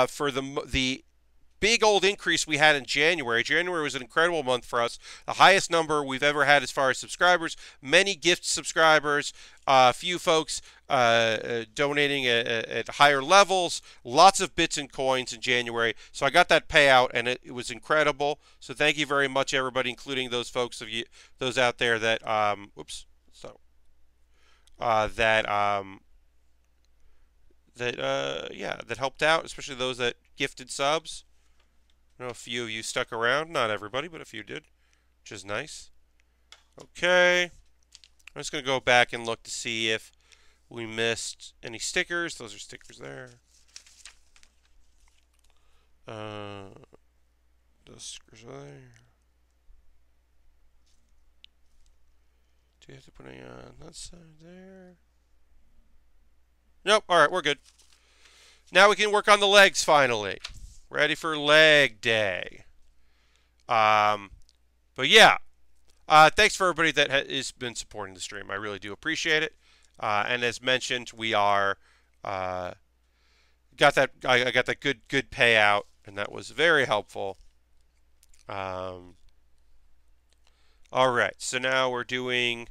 for the big old increase we had in January. January was an incredible month for us. The highest number we've ever had as far as subscribers. Many gift subscribers. A few folks donating at higher levels. Lots of bits and coins in January. So I got that payout, and it was incredible. So thank you very much, everybody, including those folks of you, those out there that that helped out, especially those that gifted subs. I know a few of you stuck around. Not everybody, but a few did, which is nice. Okay. I'm just going to go back and look to see if we missed any stickers. Those are stickers there. Those stickers are there. Do you have to put any on that side there? Nope. All right, we're good. Now we can work on the legs finally. Ready for leg day. But yeah, thanks for everybody that has been supporting the stream. I really do appreciate it. And as mentioned, we are got that. I got that good payout, and that was very helpful. All right, so now we're doing.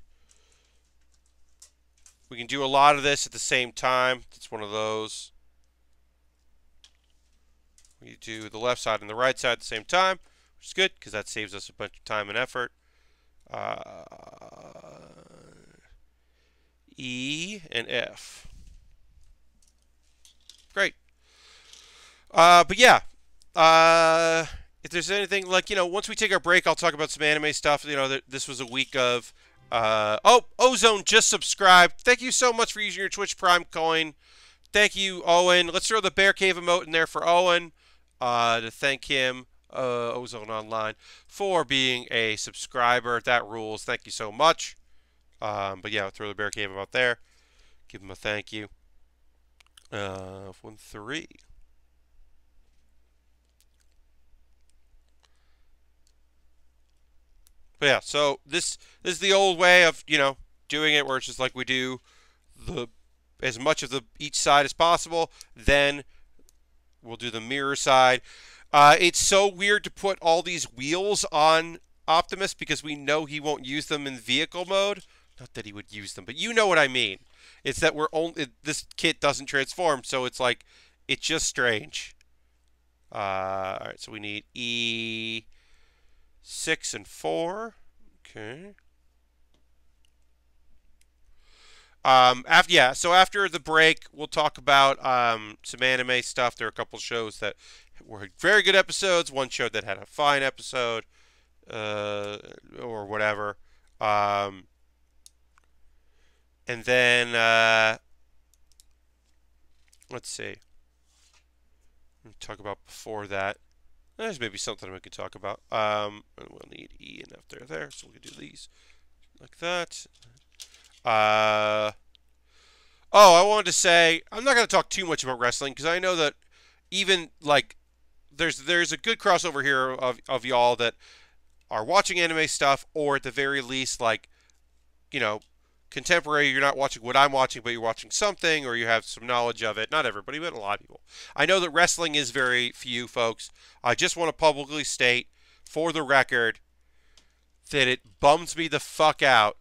We can do a lot of this at the same time. It's one of those. We do the left side and the right side at the same time, which is good because that saves us a bunch of time and effort. E and F. Great. But yeah, if there's anything like, once we take our break, I'll talk about some anime stuff. This was a week of. Ozone just subscribed. Thank you so much for using your Twitch Prime coin. Thank you, Owen. Let's throw the Bear Cave emote in there for Owen. To thank him, Ozone Online, for being a subscriber. That rules. Thank you so much. But yeah, I'll throw the Bear Cave out there. Give him a thank you. 1-3. But yeah, so this is the old way of doing it, where it's just like we do as much of each side as possible. Then we'll do the mirror side. It's so weird to put all these wheels on Optimus because we know he won't use them in vehicle mode. Not that he would use them, but you know what I mean. It's that this kit doesn't transform, so it's like it's just strange. All right, so we need E6 and 4. Okay. So after the break, we'll talk about some anime stuff. There are a couple shows that were very good episodes. One show that had a fine episode, or whatever. Um, and then let's see. We'll talk about before that. There's maybe something we could talk about. And we'll need E and F there, so we can do these like that. I wanted to say I'm not going to talk too much about wrestling because I know that even like there's a good crossover here of y'all that are watching anime stuff, or at the very least, like, you know, contemporary. You're not watching what I'm watching, but you're watching something, or you have some knowledge of it. Not everybody, but a lot of people. I know that wrestling is very few folks. I just want to publicly state, for the record, that it bums me the fuck out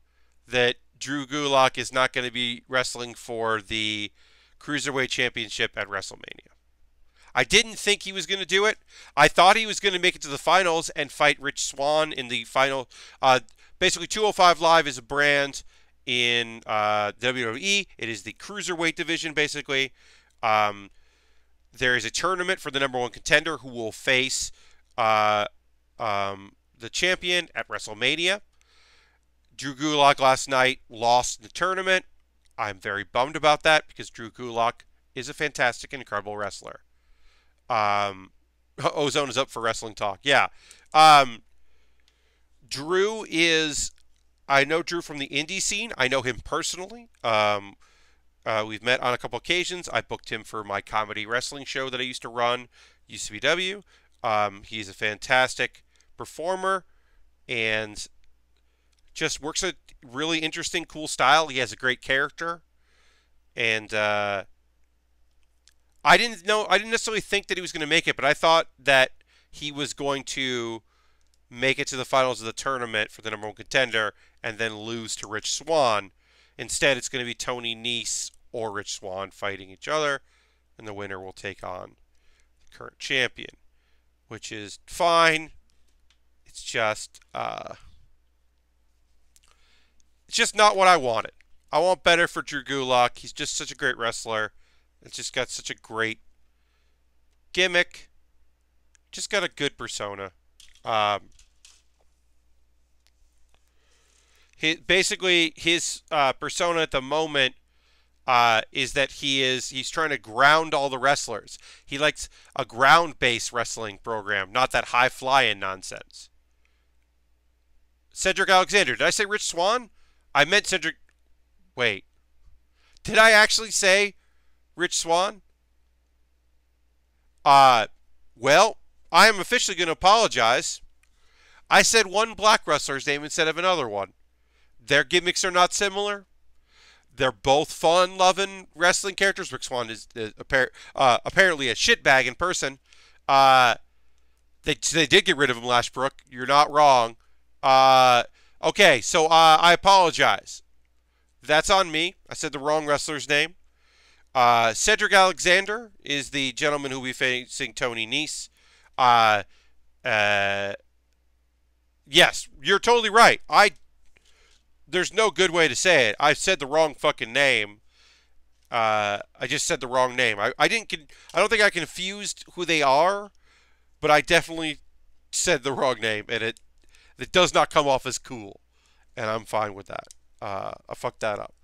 that Drew Gulak is not going to be wrestling for the Cruiserweight Championship at WrestleMania. I didn't think he was going to do it. I thought he was going to make it to the finals and fight Rich Swann in the final. Basically, 205 Live is a brand in WWE. It is the Cruiserweight division, basically. There is a tournament for the number one contender who will face the champion at WrestleMania. Drew Gulak last night lost the tournament. I'm very bummed about that because Drew Gulak is a fantastic and incredible wrestler. Ozone is up for wrestling talk. Yeah. Drew is... I know Drew from the indie scene. I know him personally. We've met on a couple occasions. I booked him for my comedy wrestling show that I used to run, UCBW. He's a fantastic performer and just works a really interesting, cool style. He has a great character. And I didn't necessarily think that he was going to make it, but I thought that he was going to make it to the finals of the tournament for the number one contender and then lose to Rich Swann. Instead, it's going to be Tony Nese or Rich Swann fighting each other, and the winner will take on the current champion, which is fine. It's just not what I wanted. I want better for Drew Gulak. He's just such a great wrestler. It's just got such a great gimmick. Just got a good persona. His persona at the moment is that he's trying to ground all the wrestlers. He likes a ground-based wrestling program, not that high-flying nonsense. Cedric Alexander. Did I say Rich Swann? I meant Cedric... Wait. Did I actually say Rich Swann? Well, I am officially going to apologize. I said one black wrestler's name instead of another one. Their gimmicks are not similar. They're both fun-loving wrestling characters. Rick Swann is apparently a shitbag in person. They did get rid of him, Lashbrook. You're not wrong. Okay, so I apologize. That's on me. I said the wrong wrestler's name. Cedric Alexander is the gentleman who will be facing Tony Nese. Yes, you're totally right. There's no good way to say it. I said the wrong fucking name. I just said the wrong name. I don't think I confused who they are, but I definitely said the wrong name, and it does not come off as cool, and I'm fine with that. I fucked that up.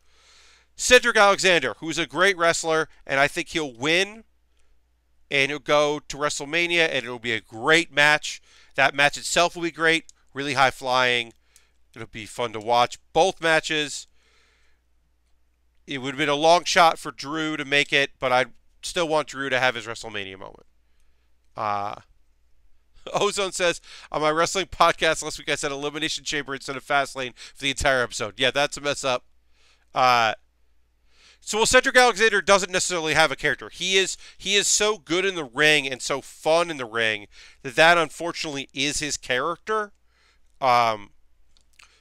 Cedric Alexander, who's a great wrestler, and I think he'll win, and he'll go to WrestleMania, and it'll be a great match. That match itself will be great, really high-flying. It'll be fun to watch. Both matches, it would have been a long shot for Drew to make it, but I still want Drew to have his WrestleMania moment. Ozone says, on my wrestling podcast last week, I said Elimination Chamber instead of Fastlane for the entire episode. Yeah, that's a mess up. So Cedric Alexander doesn't necessarily have a character. He is so good in the ring and so fun in the ring that unfortunately is his character.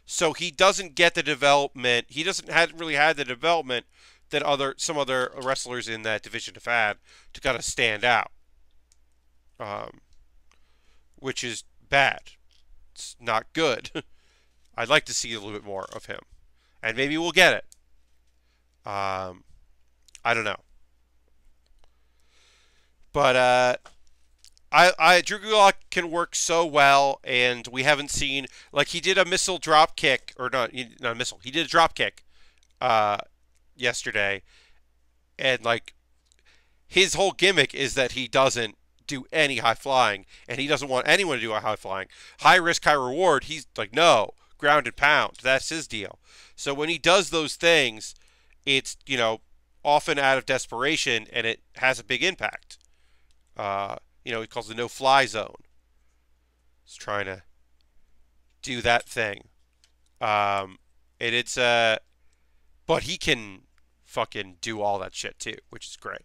So he doesn't get the development. He hasn't really had the development that some other wrestlers in that division have had to kind of stand out. Which is bad. It's not good. I'd like to see a little bit more of him. And maybe we'll get it. I don't know. But Drew Gulak can work so well, and we haven't seen like he did a missile drop kick or not a missile. He did a drop kick uh, yesterday, and like his whole gimmick is that he doesn't do any high flying, and he doesn't want anyone to do a high flying. High risk, high reward. He's like, no, ground and pound. That's his deal. So when he does those things, it's often out of desperation, and it has a big impact. He calls the no-fly zone. He's trying to do that thing, and it's but he can fucking do all that shit too, which is great.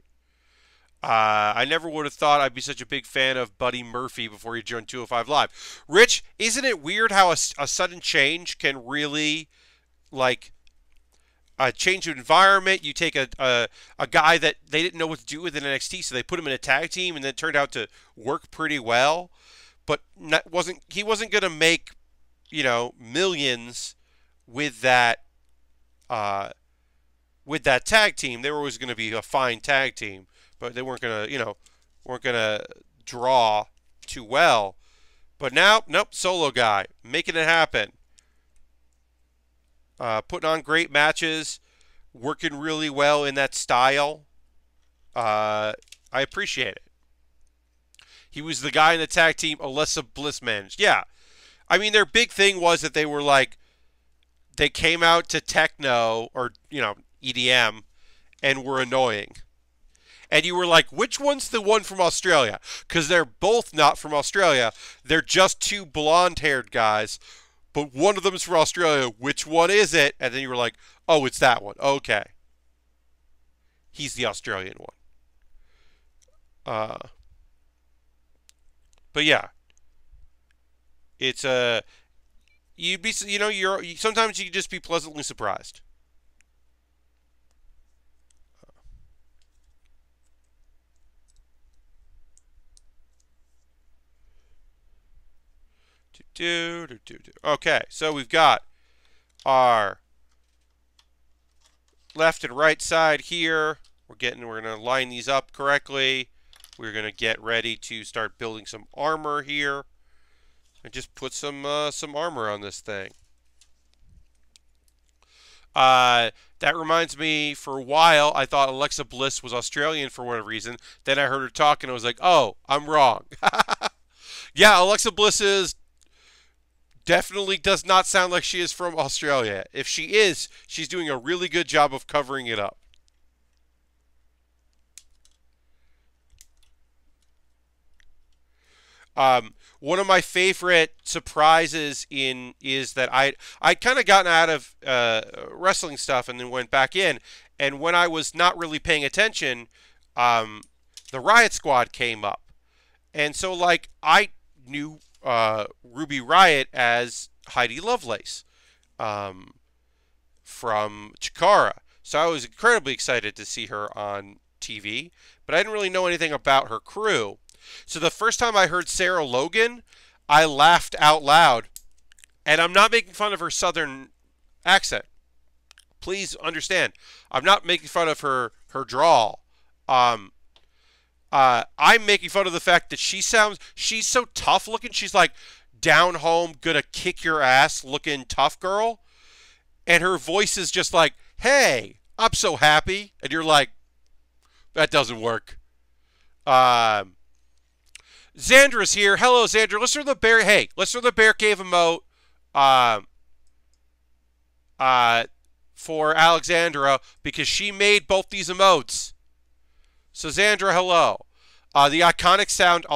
I never would have thought I'd be such a big fan of Buddy Murphy before he joined 205 Live. Rich, isn't it weird how a sudden change can really, like, change the environment? You take a guy that they didn't know what to do with in NXT, so they put him in a tag team, and then it turned out to work pretty well. But he wasn't going to make, millions with that tag team. They were always going to be a fine tag team, but they weren't gonna draw too well. But now, nope, solo guy, making it happen. Putting on great matches, working really well in that style. I appreciate it. He was the guy in the tag team Alexa Bliss managed. Yeah. I mean, their big thing was that they were like, they came out to techno or, EDM and were annoying. And you were like, which one's the one from Australia? Because they're both not from Australia. They're just two blonde-haired guys. But one of them is from Australia. Which one is it? And then you were like, oh, it's that one. Okay. He's the Australian one. But yeah. It's you'd be, sometimes you can just be pleasantly surprised. Okay, so we've got our left and right side here. We're going to line these up correctly. We're going to get ready to start building some armor here. And just put some armor on this thing. That reminds me, for a while, I thought Alexa Bliss was Australian for whatever reason. Then I heard her talk, and I was like, oh, I'm wrong. Yeah, Alexa Bliss definitely does not sound like she is from Australia. If she is, she's doing a really good job of covering it up. One of my favorite surprises is that I'd kind of gotten out of wrestling stuff and then went back in, and when I was not really paying attention, the Riot Squad came up, and so like I knew Ruby Riot as Heidi Lovelace from Chikara, so I was incredibly excited to see her on TV, but I didn't really know anything about her crew. So the first time I heard Sarah Logan, I laughed out loud. And I'm not making fun of her southern accent. Please understand. I'm not making fun of her drawl. I'm making fun of the fact that she's so tough looking. She's like down home, gonna kick your ass looking tough girl. And her voice is just like, hey, I'm so happy. And you're like, that doesn't work. Xandra's here. Hello, Xandra. Let's throw the bear. Hey, let's throw the Bear Cave emote for Alexandra because she made both these emotes. So, Xandra, hello. The iconic sound,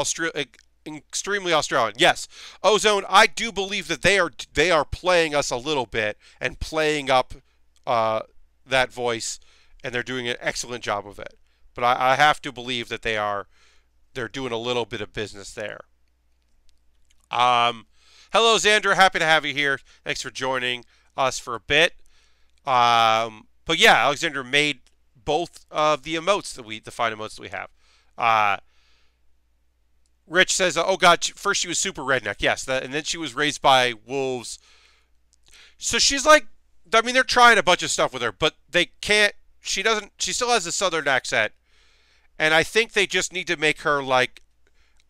extremely Australian. Yes. Ozone, I do believe that they are playing us a little bit and playing up that voice, and they're doing an excellent job of it. But I have to believe that they're doing a little bit of business there. Hello, Xandra. Happy to have you here. Thanks for joining us for a bit. But yeah, Alexandra made both of the emotes the fine emotes that we have. Rich says, "Oh God, first she was super redneck, yes, and then she was raised by wolves." So she's like, I mean, they're trying a bunch of stuff with her, but they can't. She doesn't. She still has a southern accent. And I think they just need to make her like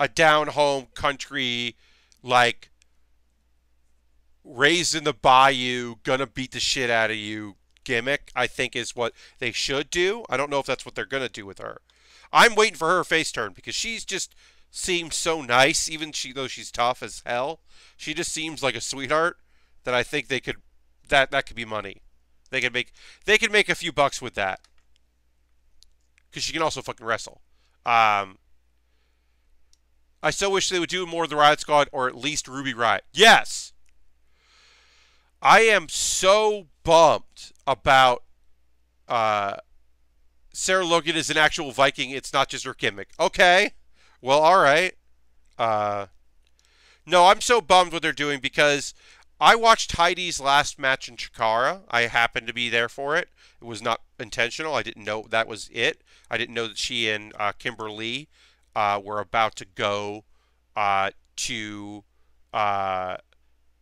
a down home country, like, raised in the bayou, gonna beat the shit out of you gimmick, I think is what they should do. I don't know if that's what they're gonna do with her. I'm waiting for her face turn because she's just seems so nice, even though she's tough as hell. She just seems like a sweetheart that I think they could that could be money. They could make a few bucks with that because she can also fucking wrestle. Um, I still wish they would do more of the Riot Squad or at least Ruby Riot. Yes, I am so bummed about Sarah Logan is an actual Viking. It's not just her gimmick. Okay, well, all right. Uh, no, I'm so bummed what they're doing because I watched Heidi's last match in Chikara. I happened to be there for it. It was not intentional. I didn't know that was it. I didn't know that she and Kimberly were about to go to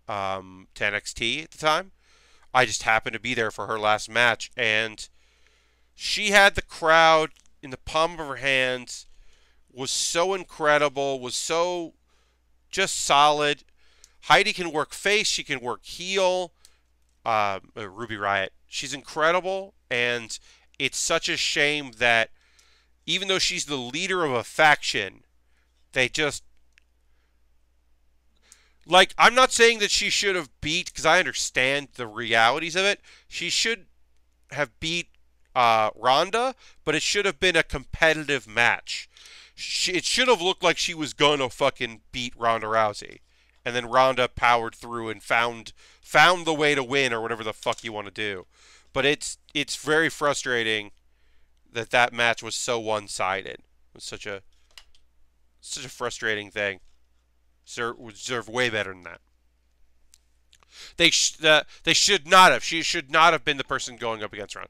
to NXT at the time. I just happened to be there for her last match, and she had the crowd in the palm of her hands, was so incredible, was so just solid. Heidi can work face, she can work heel. Ruby Riot, she's incredible, and it's such a shame that even though she's the leader of a faction, they just like, I'm not saying that she should have beat, because I understand the realities of it. She should have beat Ronda, but it should have been a competitive match. It should have looked like she was gonna fucking beat Ronda Rousey, and then Ronda powered through and found the way to win, or whatever the fuck you want to do. But it's very frustrating that match was so one-sided. It was such a frustrating thing. Would deserve way better than that. They should not have. She should not have been the person going up against Ronda.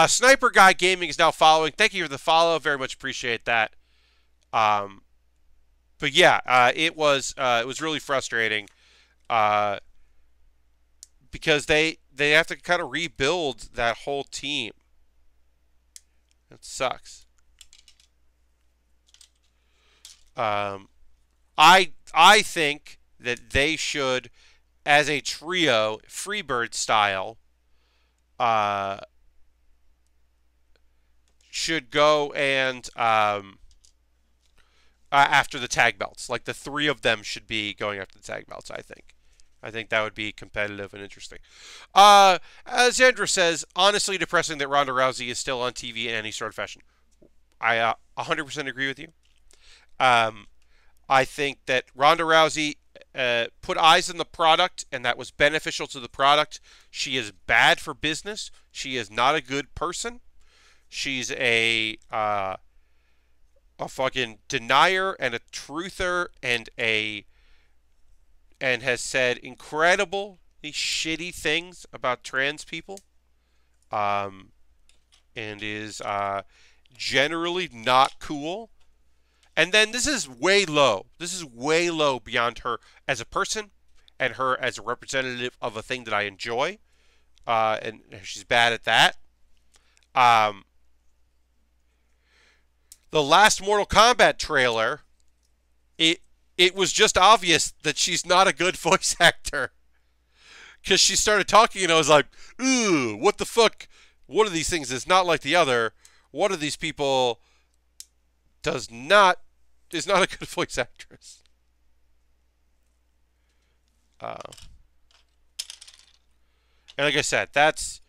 Sniper Guy Gaming is now following. Thank you for the follow. Very much appreciate that. But yeah, it was really frustrating because they have to kind of rebuild that whole team. It sucks. I think that they should, as a trio, Freebird style, should go and after the tag belts. Like, the three of them should be going after the tag belts, I think. I think that would be competitive and interesting. As Zandra says, honestly depressing that Ronda Rousey is still on TV in any sort of fashion. I 100% agree with you. I think that Ronda Rousey put eyes on the product, and that was beneficial to the product. She is bad for business. She is not a good person. She's a fucking denier and a truther and has said incredibly shitty things about trans people. And is generally not cool. And then this is way low. This is way low beyond her as a person and her as a representative of a thing that I enjoy. And she's bad at that. The last Mortal Kombat trailer, it was just obvious that she's not a good voice actor. Because she started talking and I was like, ooh, what the fuck? One of these things is not like the other. One of these people is not a good voice actress. And like I said, that's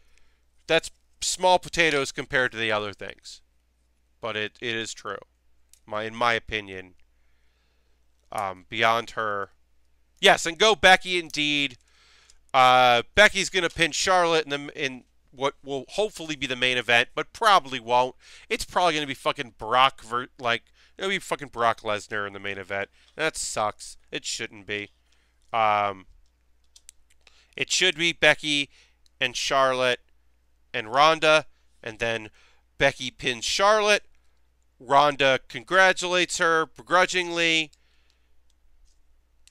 small potatoes compared to the other things. But it is true. In my opinion. Beyond her. Yes, and go Becky indeed. Becky's going to pin Charlotte in what will hopefully be the main event, but probably won't. It's probably going to be fucking Brock, it'll be fucking Brock Lesnar in the main event. That sucks. It shouldn't be. It should be Becky and Charlotte and Ronda, and then Becky pins Charlotte. Ronda congratulates her begrudgingly.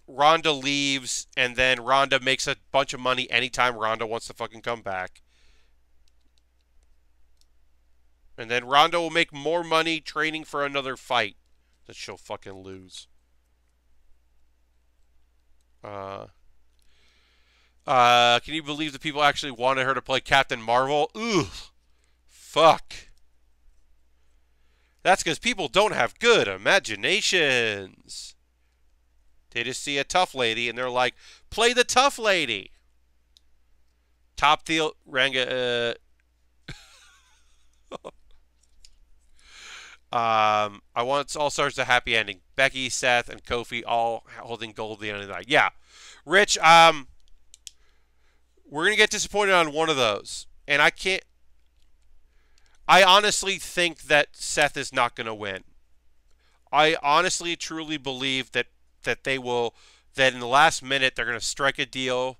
Ronda leaves, and then Ronda makes a bunch of money anytime Ronda wants to fucking come back. And then Ronda will make more money training for another fight that she'll fucking lose. Uh, can you believe the people actually wanted her to play Captain Marvel? Ugh. Fuck. That's because people don't have good imaginations. They just see a tough lady and they're like, play the tough lady. Top deal, Ranga. I want All Stars a happy ending. Becky, Seth, and Kofi all holding gold at the end of the night. Yeah, Rich. We're gonna get disappointed on one of those, and I can't. I honestly think that Seth is not gonna win. I honestly, truly believe that they will. That in the last minute they're gonna strike a deal,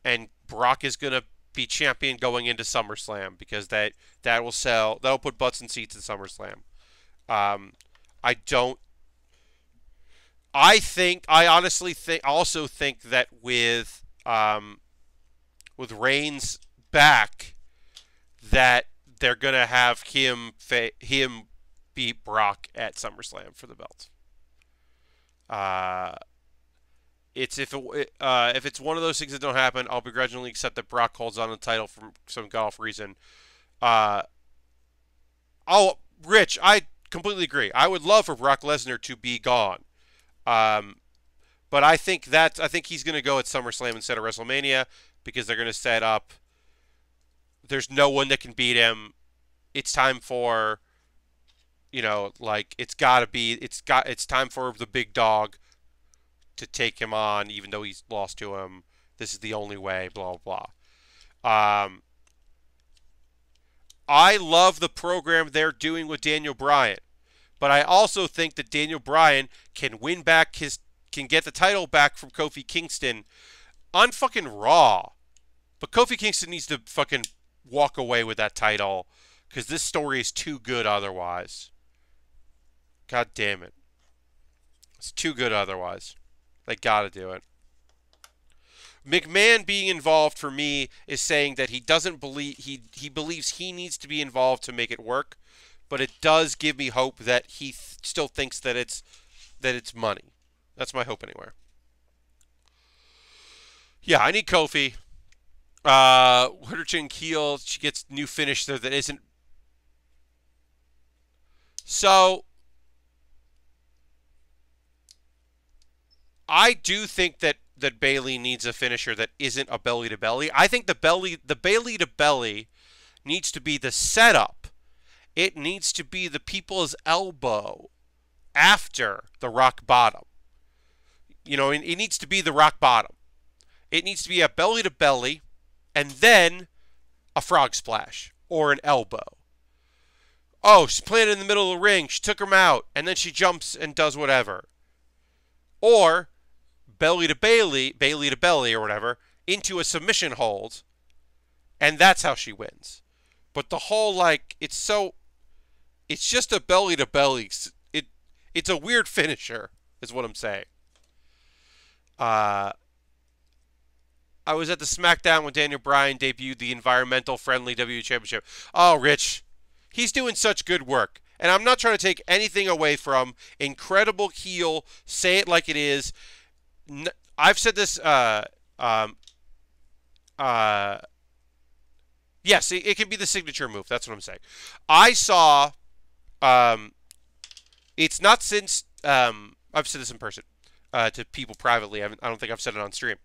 and Brock is gonna be champion going into SummerSlam because that will sell. That'll put butts in seats in SummerSlam. I don't. I honestly think. Also think that with Reigns back, that they're gonna have him beat Brock at SummerSlam for the belt. It's if it's one of those things that don't happen, I'll begrudgingly accept that Brock holds on to the title for some golf reason. Uh, Rich, I completely agree. I would love for Brock Lesnar to be gone. Um, but I think he's going to go at SummerSlam instead of WrestleMania because they're going to set up. There's no one that can beat him. It's time for, it's time for the big dog to take him on, even though he's lost to him. This is the only way. Blah blah blah. I love the program they're doing with Daniel Bryan, but I also think that Daniel Bryan can get the title back from Kofi Kingston on fucking Raw. But Kofi Kingston needs to fucking walk away with that title because this story is too good otherwise. God damn it. It's too good otherwise. They gotta do it. McMahon being involved for me is saying that he doesn't believe he believes he needs to be involved to make it work, but it does give me hope that he still thinks that it's money. That's my hope anyway. Yeah, I need Kofi. Winter Chin Keel, she gets new finish there that isn't. So I do think that Bayley needs a finisher that isn't a belly to belly. I think the belly to belly needs to be the setup. It needs to be the people's elbow after the rock bottom. It needs to be the rock bottom. It needs to be a belly to belly and then a frog splash or an elbow. Oh, she's planted in the middle of the ring. She took him out and then she jumps and does whatever. Or belly to belly or whatever, into a submission hold, and that's how she wins. But the whole, it's just a belly to belly. It's a weird finisher, is what I'm saying. I was at the SmackDown when Daniel Bryan debuted the environmental friendly WWE Championship. Oh, Rich, he's doing such good work. And I'm not trying to take anything away from incredible heel, say it like it is. I've said this. Yes, it can be the signature move. That's what I'm saying. I saw. It's not since I've said this in person to people privately. I don't think I've said it on stream.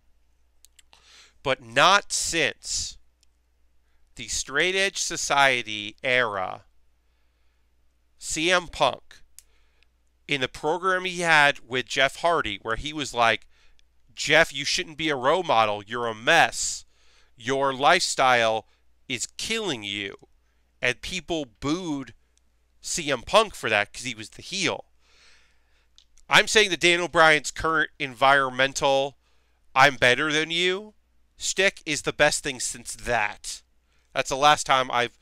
But not since the Straight Edge Society era. CM Punk, in the program he had with Jeff Hardy, where he was like, Jeff, you shouldn't be a role model. You're a mess. Your lifestyle is killing you. And people booed CM Punk for that because he was the heel. I'm saying that Daniel Bryan's current environmental I'm better than you shtick is the best thing since that. That's the last time I've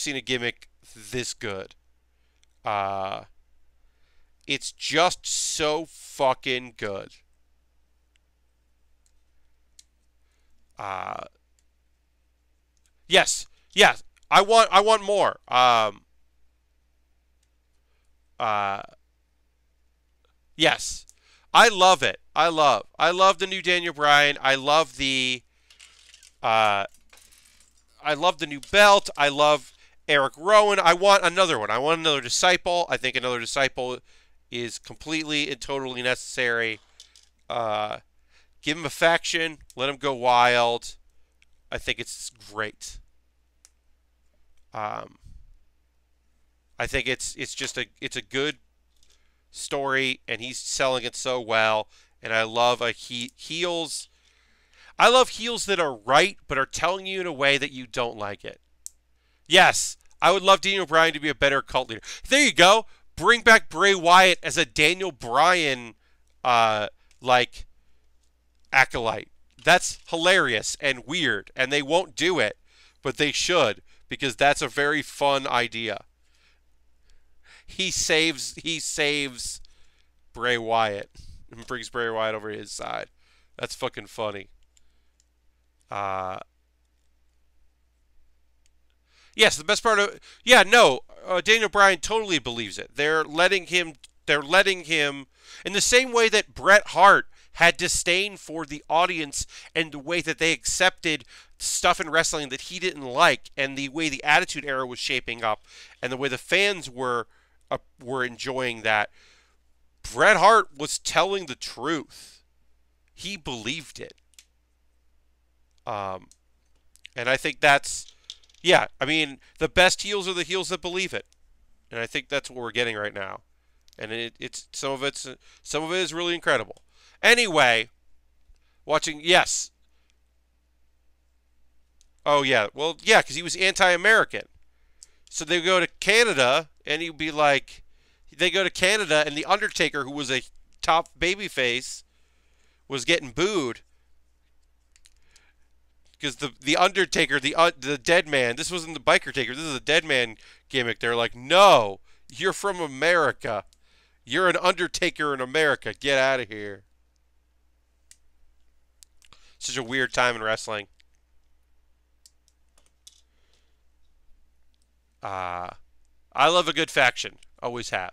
seen a gimmick this good. It's just so fucking good. Yes. I want more. Yes. I love it. I love the new Daniel Bryan. Uh, I love the new belt. I love Eric Rowan. I want another one. I want another disciple. I think another disciple is completely and totally necessary. Uh, Give him a faction. Let him go wild. I think it's great. Um, I think it's just a good story, and he's selling it so well. And I love heels. I love heels that are right, but are telling you in a way that you don't like it. Yes, I would love Daniel Bryan to be a better cult leader. There you go. Bring back Bray Wyatt as a Daniel Bryan, like acolyte. That's hilarious and weird, and they won't do it, but they should because that's a very fun idea. He saves Bray Wyatt and brings Bray Wyatt over his side. That's fucking funny. Uh, yes, the best part of yeah, no, Daniel Bryan totally believes it. They're letting him. They're letting him in the same way that Bret Hart had disdain for the audience and the way that they accepted stuff in wrestling that he didn't like, and the way the Attitude Era was shaping up, and the way the fans were enjoying that. Bret Hart was telling the truth. He believed it. And I think that's, yeah, I mean, the best heels are the heels that believe it. And I think that's what we're getting right now. And it's some of it is really incredible. Anyway, yes. Oh, yeah. Well, yeah, because he was anti-American. So they go to Canada, and he'd be like, they go to Canada, and The Undertaker, who was a top babyface, was getting booed. Because the Undertaker, the dead man, this wasn't the biker taker, this is a dead man gimmick. They're like, no, you're from America. You're an Undertaker in America. Get out of here. Such a weird time in wrestling. I love a good faction. Always have.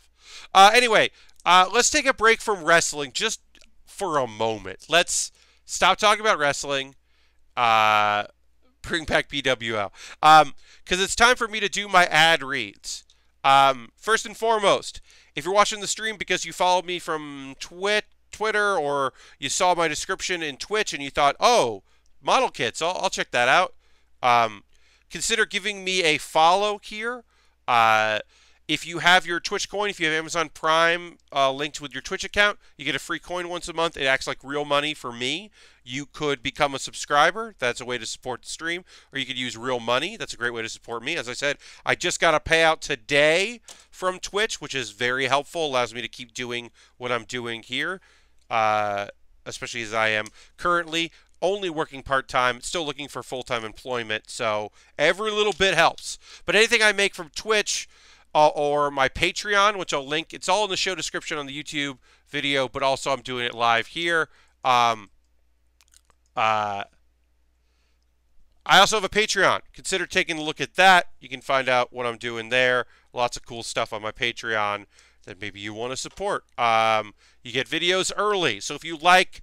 Anyway, let's take a break from wrestling just for a moment. Let's stop talking about wrestling. Bring back PWL. Because it's time for me to do my ad reads. First and foremost, if you're watching the stream because you followed me from Twitter, or you saw my description in Twitch and you thought, oh, model kits, I'll check that out. Consider giving me a follow here. If you have your Twitch coin, if you have Amazon Prime linked with your Twitch account, you get a free coin once a month. It acts like real money for me. You could become a subscriber. That's a way to support the stream. Or you could use real money. That's a great way to support me. As I said, I just got a payout today from Twitch, which is very helpful. Allows me to keep doing what I'm doing here, especially as I am currently only working part-time, still looking for full-time employment. So every little bit helps. But anything I make from Twitch or my Patreon, which I'll link, it's all in the show description on the YouTube video, but also I'm doing it live here. I also have a Patreon. Consider taking a look at that. You can find out what I'm doing there. Lots of cool stuff on my Patreon that maybe you want to support. You get videos early. So if you like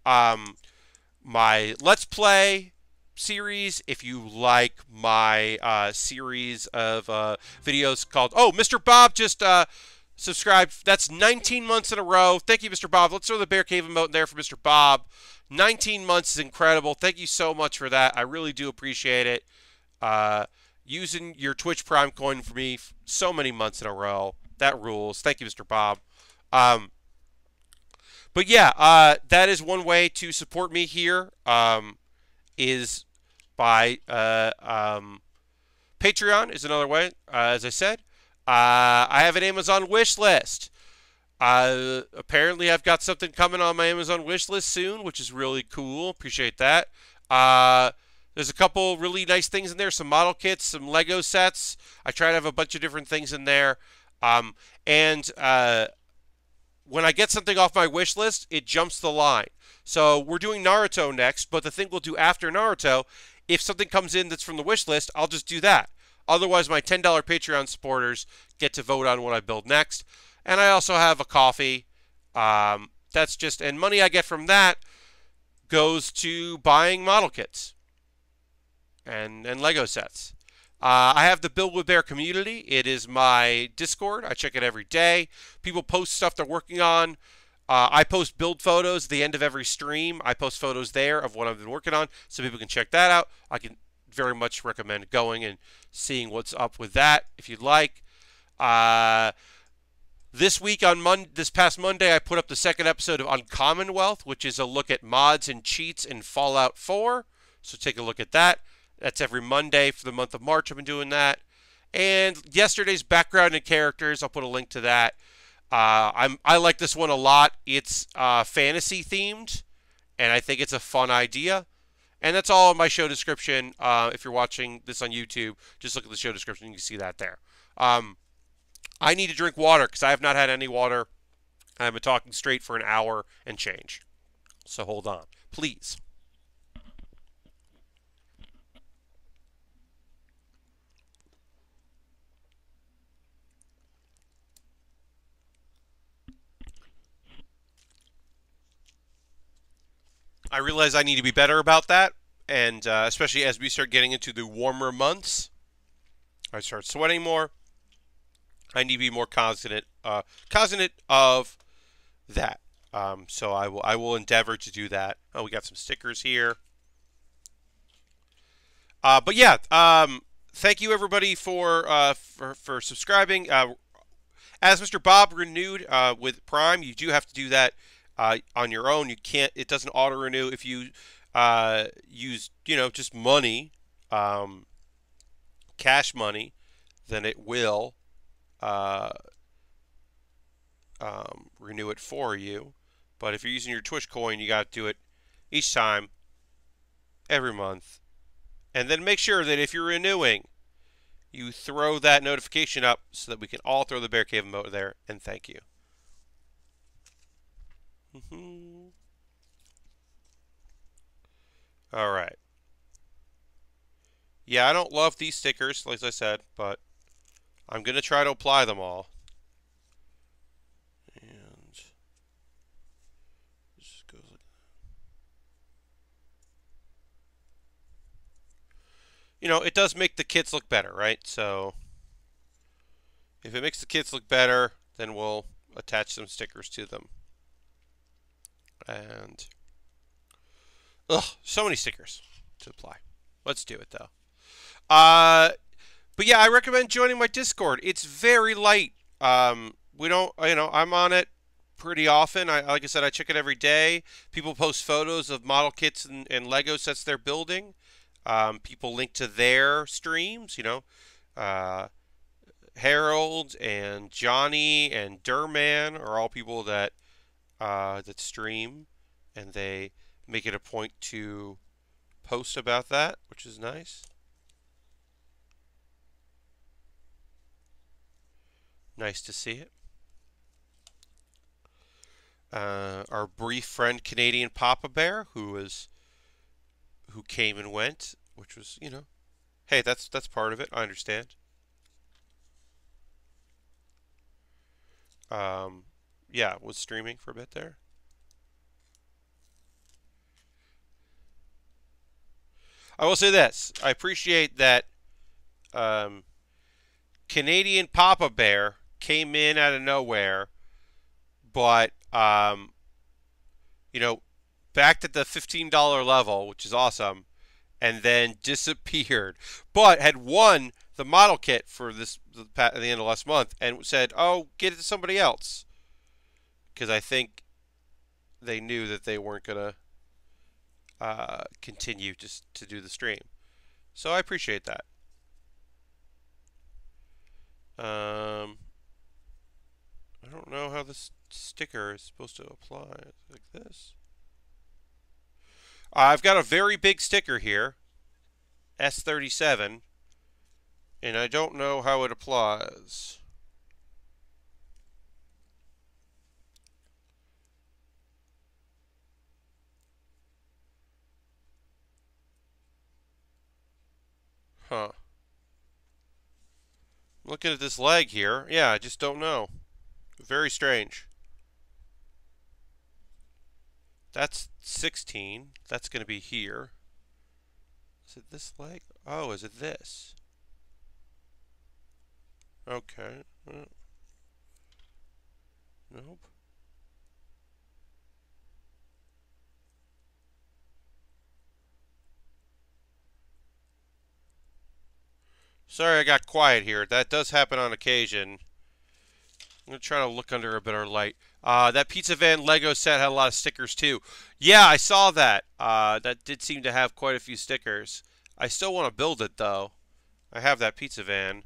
my Let's Play series, if you like my series of videos called, oh, Mr. Bob just subscribed. That's 19 months in a row. Thank you, Mr. Bob. Let's throw the Bear Cave emote in there for Mr. Bob. 19 months is incredible. Thank you so much for that. I really do appreciate it. Using your Twitch Prime coin for me so many months in a row. That rules. Thank you, Mr. Bob. But yeah, that is one way to support me here, is by Patreon is another way, as I said. I have an Amazon wish list. Apparently I've got something coming on my Amazon wish list soon, which is really cool. Appreciate that. There's a couple really nice things in there, some model kits, some Lego sets. I try to have a bunch of different things in there. When I get something off my wish list, it jumps the line. So we're doing Naruto next, but the thing we'll do after Naruto, if something comes in that's from the wish list, I'll just do that. Otherwise, my $10 Patreon supporters get to vote on what I build next. And I also have a coffee. That's just, and money I get from that goes to buying model kits and Lego sets. I have the Build with Bear community. It is my Discord. I check it every day. People post stuff they're working on. I post build photos at the end of every stream. I post photos there of what I've been working on, so people can check that out. I can very much recommend going and seeing what's up with that if you'd like. This week this past Monday, I put up the second episode of Uncommonwealth, which is a look at mods and cheats in Fallout 4. So take a look at that. That's every Monday for the month of March. I've been doing that. And yesterday's background and characters, I'll put a link to that. I like this one a lot. It's fantasy themed, and I think it's a fun idea. And that's all in my show description. If you're watching this on YouTube, just look at the show description. You can see that there. I need to drink water because I have not had any water. I've been talking straight for an hour and change. So hold on, please. I realize I need to be better about that, and especially as we start getting into the warmer months, I start sweating more. I need to be more cognizant of that. So I will endeavor to do that. Oh, we got some stickers here. But yeah, thank you everybody for subscribing. As Mr. Bob renewed with Prime, you do have to do that on your own. You can't. It doesn't auto renew if you use just money, cash money. Then it will renew it for you. But if you're using your Twitch coin, you got to do it each time, every month. And then make sure that if you're renewing, you throw that notification up so that we can all throw the Bear Cave emote there. And thank you. All right. Yeah, I don't love these stickers, like I said, but I'm going to try to apply them all. And this goes like that. It does make the kits look better, right? So if it makes the kits look better, then we'll attach some stickers to them. And so many stickers to apply. Let's do it though. But yeah, I recommend joining my Discord. It's very light. We don't, I'm on it pretty often. Like I said, I check it every day. People post photos of model kits and Lego sets they're building. People link to their streams. Harold and Johnny and Durman are all people that stream, and they make it a point to post about that, which is nice. Nice to see it. Our brief friend Canadian Papa Bear, who came and went, which was, hey, that's part of it. I understand. Yeah, was streaming for a bit there. I will say this: I appreciate that Canadian Papa Bear came in out of nowhere, but backed at the $15 level, which is awesome, and then disappeared. But had won the model kit for at the end of last month, and said, "Oh, get it to somebody else," because I think they knew that they weren't gonna continue just to do the stream. So I appreciate that. I don't know how this sticker is supposed to apply. Like this. I've got a very big sticker here, S37, and I don't know how it applies. Huh. Looking at this leg here. Yeah, I just don't know. Very strange. That's 16. That's going to be here. Is it this leg? Oh, is it this? Okay. Nope. Sorry I got quiet here. That does happen on occasion. I'm going to try to look under a better light. That Pizza Van Lego set had a lot of stickers too. Yeah, I saw that. That did seem to have quite a few stickers. I still want to build it though. I have that Pizza Van.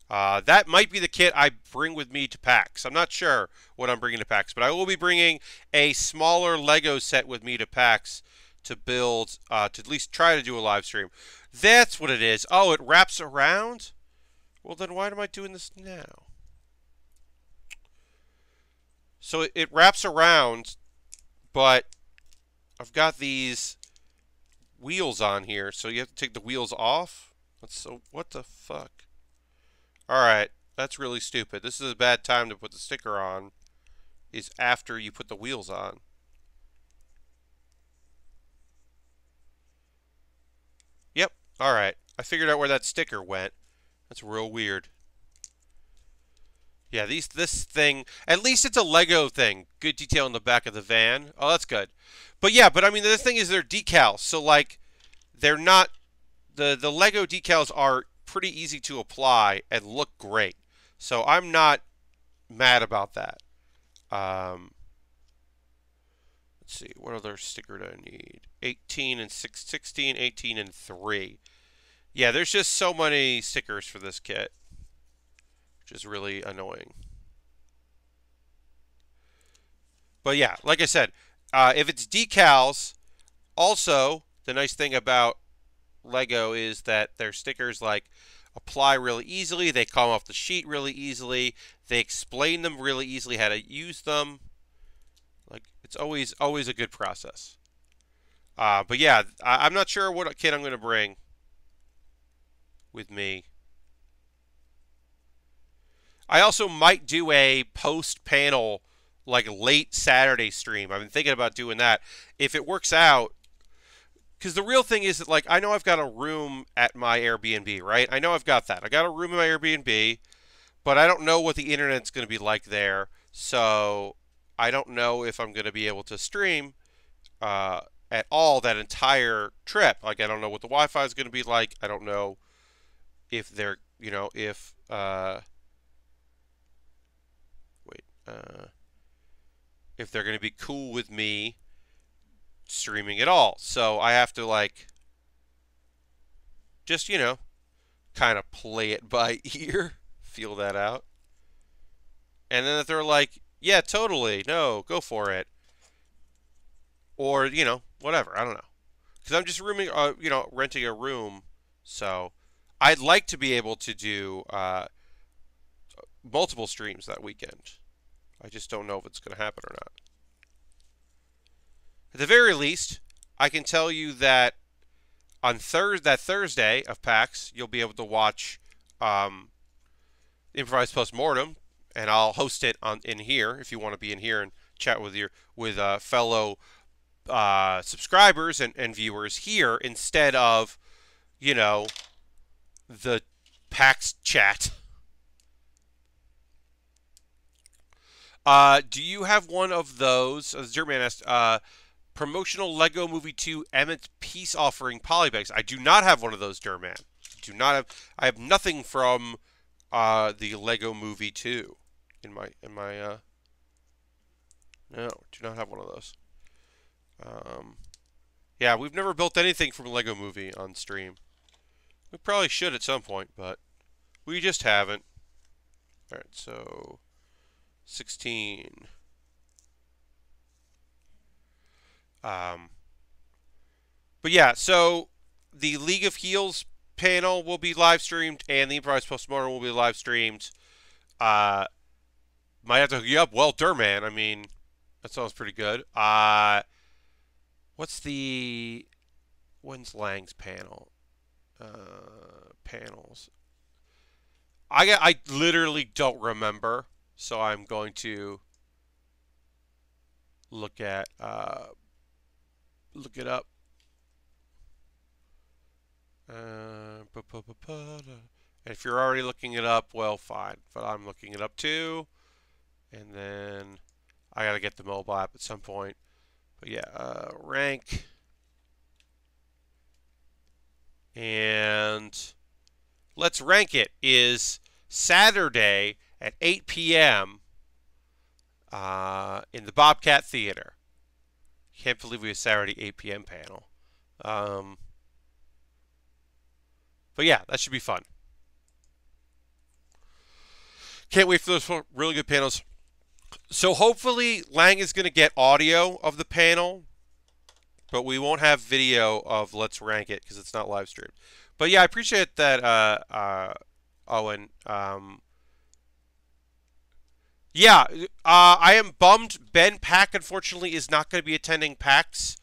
That might be the kit I bring with me to PAX. I'm not sure what I'm bringing to PAX, but I will be bringing a smaller Lego set with me to PAX to build, to at least try to do a live stream. That's what it is. Oh, it wraps around? Well, then why am I doing this now? So it wraps around, but I've got these wheels on here, so you have to take the wheels off? So, what the fuck? Alright, that's really stupid. This is a bad time to put the sticker on, is after you put the wheels on. Yep, alright. I figured out where that sticker went. That's real weird. Yeah, this thing, at least it's a Lego thing. Good detail in the back of the van. Oh, that's good. But yeah, I mean, the thing is they're decals, so like, they're not, the Lego decals are pretty easy to apply and look great. So I'm not mad about that. Let's see, what other sticker do I need? 18 and 16, 18 and 3. Yeah, there's just so many stickers for this kit, which is really annoying. But yeah, like I said, if it's decals, also the nice thing about Lego is that their stickers like apply really easily. They come off the sheet really easily. They explain them really easily how to use them. Like it's always a good process. But yeah, I'm not sure what kit I'm going to bring with me. I also might do a post panel like late Saturday stream. I've been thinking about doing that. If it works out, because the real thing is that like I know I've got a room at my Airbnb, right? I know I've got that. I got a room in my Airbnb, but I don't know what the internet's going to be like there. So I don't know if I'm going to be able to stream at all that entire trip. Like I don't know what the Wi-Fi is going to be like. I don't know if they're, if they're going to be cool with me streaming at all. So I have to like just, kind of play it by ear, feel that out. And then if they're like, yeah, totally, no, go for it. Or, whatever, I don't know. Because I'm just renting a room. So I'd like to be able to do multiple streams that weekend. I just don't know if it's going to happen or not. At the very least, I can tell you that on Thursday of PAX, you'll be able to watch Improvised Postmortem, and I'll host it in here if you want to be in here and chat with fellow subscribers and viewers here instead of, the PAX chat. Do you have one of those? As Jerman asked, promotional Lego Movie 2 Emmett's Peace Offering polybags. I do not have one of those, Jerman. I have nothing from the Lego Movie 2 in my no, do not have one of those. Yeah, we've never built anything from Lego Movie on stream. We probably should at some point, but we just haven't. All right, so 16. But yeah, so the League of Heels panel will be live streamed, and the Improvised Postmortem will be live streamed. Might have to hook you up. Well, Durman. I mean, that sounds pretty good. What's when's Lang's panel? Panels. I literally don't remember, so I'm going to look at look it up. And if you're already looking it up, well, fine. But I'm looking it up too. And then I gotta get the mobile app at some point. But yeah, rank. And Let's Rank It is Saturday at 8 p.m. In the Bobcat Theater. Can't believe we have Saturday 8 p.m. panel. But yeah, that should be fun. Can't wait for those really good panels. So hopefully Lang is going to get audio of the panel, but we won't have video of Let's Rank It because it's not live streamed. But yeah, I appreciate that, Owen. Yeah, I am bummed. Ben Pack, unfortunately, is not going to be attending PAX.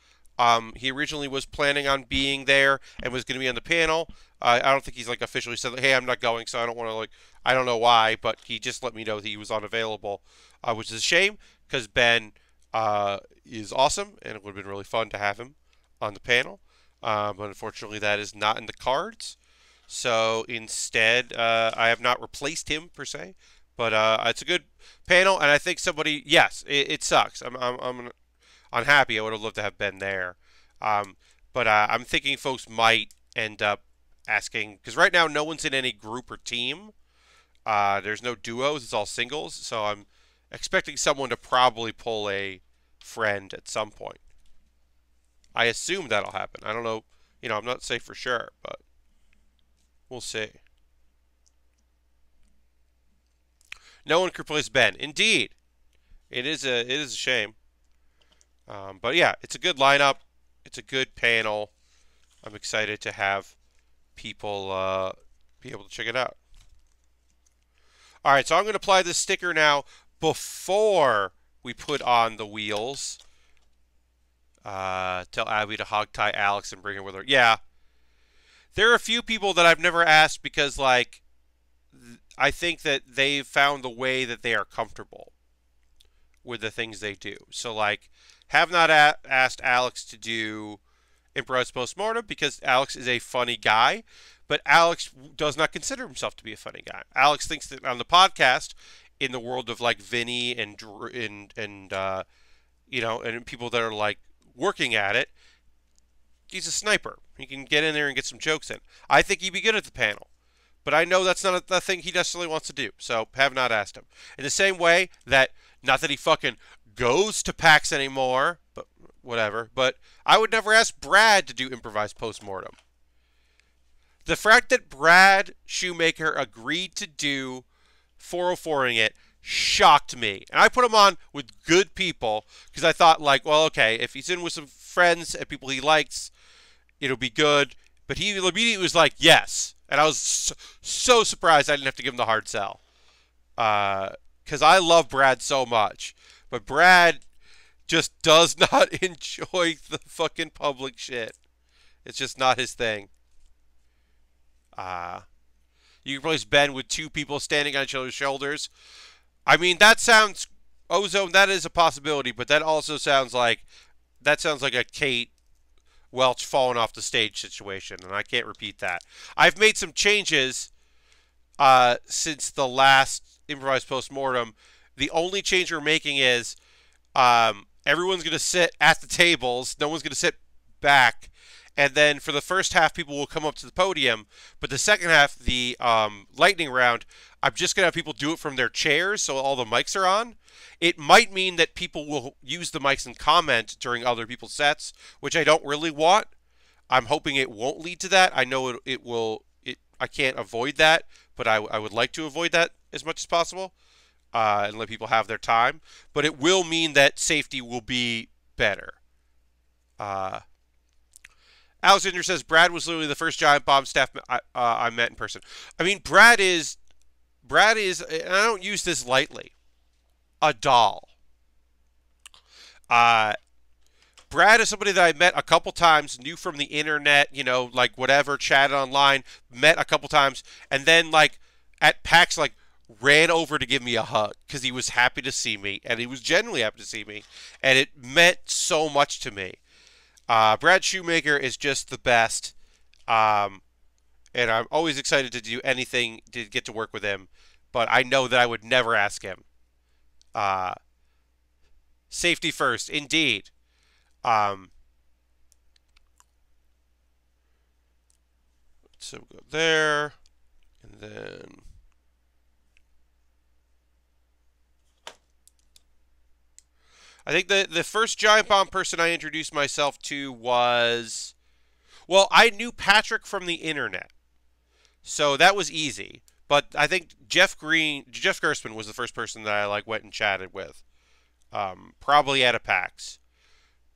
He originally was planning on being there and was going to be on the panel. I don't think he's like officially said, hey, I'm not going, so I don't want to I don't know why, but he just let me know that he was unavailable, which is a shame because Ben is awesome and it would have been really fun to have him on the panel. But unfortunately, that is not in the cards. So instead, I have not replaced him per se, but it's a good panel, and I think somebody. Yes, it sucks. I'm unhappy. I would have loved to have been there, but I'm thinking folks might end up asking because right now no one's in any group or team. There's no duos; it's all singles. So I'm expecting someone to probably pull a friend at some point. I assume that'll happen. I don't know. I'm not safe for sure, but we'll see. No one could replace Ben. Indeed, it is a shame. But yeah, it's a good lineup. It's a good panel. I'm excited to have people be able to check it out. All right, so I'm going to apply this sticker now before we put on the wheels. Tell Abby to hog tie Alex and bring her with her. Yeah. There are a few people that I've never asked because, I think that they've found the way that they are comfortable with the things they do. So, have not asked Alex to do improvised postmortem because Alex is a funny guy, but Alex does not consider himself to be a funny guy. Alex thinks that on the podcast, in the world of Vinny and people that are working at it, he's a sniper. He can get in there and get some jokes in. I think he'd be good at the panel. But I know that's not a thing he necessarily wants to do, so have not asked him. In the same way that, not that he fucking goes to PAX anymore, but whatever, but I would never ask Brad to do improvised postmortem. The fact that Brad Shoemaker agreed to do 404ing it shocked me. And I put him on with good people because I thought, well, okay, if he's in with some friends and people he likes, it'll be good. But he immediately was like, yes. And I was so surprised I didn't have to give him the hard sell. Because I love Brad so much. But Brad just does not enjoy the fucking public shit. It's just not his thing. You can replace Ben with two people standing on each other's shoulders. I mean, that sounds... Ozone, that is a possibility, but that also sounds like... That sounds like a Kate Welch falling off the stage situation, and I can't repeat that. I've made some changes since the last improvised postmortem. The only change we're making is everyone's going to sit at the tables. No one's going to sit back. And then for the first half, people will come up to the podium. But the second half, the lightning round, I'm just going to have people do it from their chairs so all the mics are on. It might mean that people will use the mics and comment during other people's sets, which I don't really want. I'm hoping it won't lead to that. I know it will. I can't avoid that, but I would like to avoid that as much as possible and let people have their time. But it will mean that safety will be better. Alexander says, Brad was literally the first giant bomb staff I met in person. I mean, Brad is, and I don't use this lightly, a doll. Brad is somebody that I met a couple times, knew from the internet, whatever, chatted online, met a couple times, and then, at PAX, ran over to give me a hug because he was happy to see me, and he was genuinely happy to see me, and it meant so much to me. Brad Shoemaker is just the best. Um, and I'm always excited to do anything to get to work with him. But I know that I would never ask him. Uh, Safety first, indeed. Um, so we'll go there, and then I think the first Giant Bomb person I introduced myself to was, well, I knew Patrick from the internet, so that was easy. But I think Jeff Gerstmann was the first person that I like went and chatted with, probably at a PAX.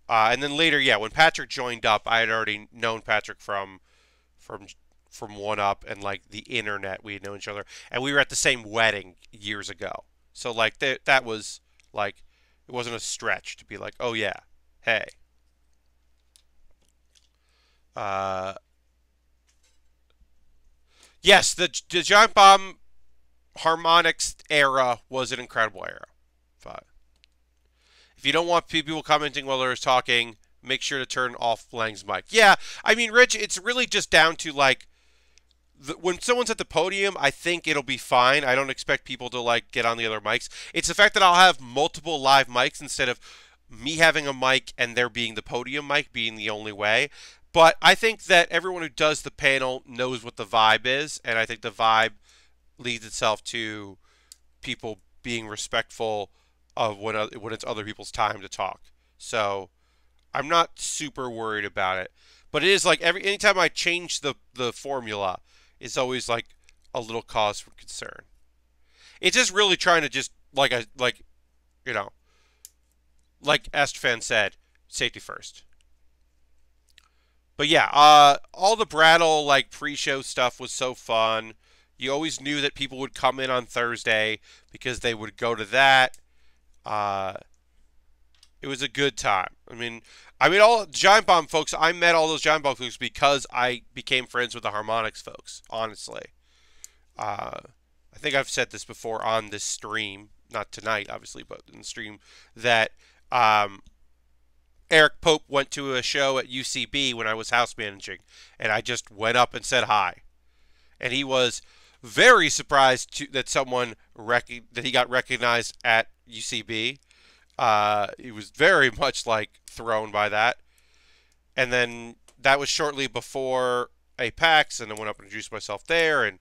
And then later, yeah, when Patrick joined up, I had already known Patrick from from One Up and like the internet. We had known each other, and we were at the same wedding years ago. So like that was like it wasn't a stretch to be like, oh yeah, hey. Uh, yes, the Giant Bomb harmonics era was an incredible era. But if you don't want people commenting while they're talking, make sure to turn off Lang's mic. Yeah, I mean, Rich, it's really just down to like when someone's at the podium, I think it'll be fine. I don't expect people to like get on the other mics. It's the fact that I'll have multiple live mics instead of me having a mic and there being the podium mic being the only way. But I think that everyone who does the panel knows what the vibe is, and I think the vibe leads itself to people being respectful of when it's other people's time to talk. So I'm not super worried about it. But it is like anytime I change the formula, it's always like a little cause for concern. It's just really trying to just you know like Estefan said, safety first. But yeah, all the Brattle like pre-show stuff was so fun. You always knew that people would come in on Thursday because they would go to that. Uh, it was a good time. I mean, all Giant Bomb folks. I met all those Giant Bomb folks because I became friends with the Harmonix folks. Honestly, I think I've said this before on this stream, not tonight, obviously, but in the stream that Eric Pope went to a show at UCB when I was house managing, and I just went up and said hi, and he was very surprised that that he got recognized at UCB. He was very much like thrown by that. And then that was shortly before Apex, and I went up and introduced myself there and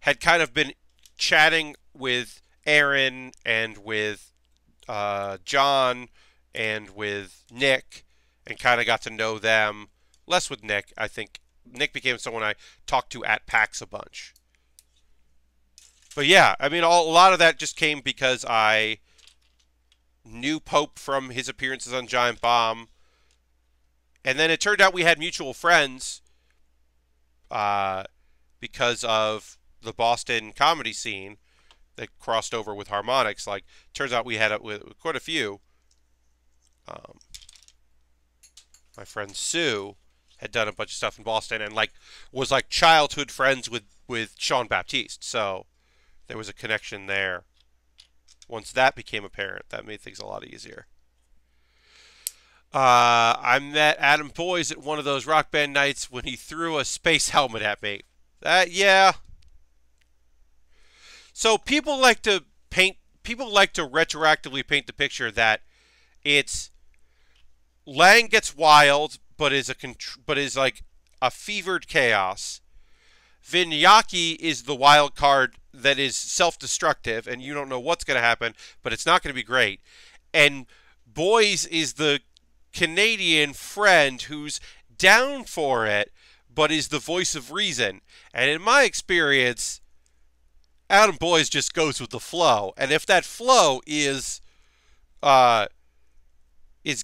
had kind of been chatting with Aaron and with John and with Nick and kind of got to know them. Less with Nick. I think Nick became someone I talked to at PAX a bunch. But yeah, I mean, a lot of that just came because I knew Pope from his appearances on Giant Bomb. And then it turned out we had mutual friends because of the Boston comedy scene that crossed over with Harmonix. Like, turns out we had quite a few. My friend Sue had done a bunch of stuff in Boston and like was like childhood friends with Sean Baptiste. So there was a connection there. Once that became apparent, that made things a lot easier. I met Adam Boyes at one of those Rock Band nights when he threw a space helmet at me. Yeah. So people like to retroactively paint the picture that it's Lang gets wild, but is like a fevered chaos. Vinyaki is the wild card that is self-destructive, and you don't know what's going to happen, but it's not going to be great. And Boyes is the Canadian friend who's down for it, but is the voice of reason. And in my experience, Adam Boyes just goes with the flow. And if that flow is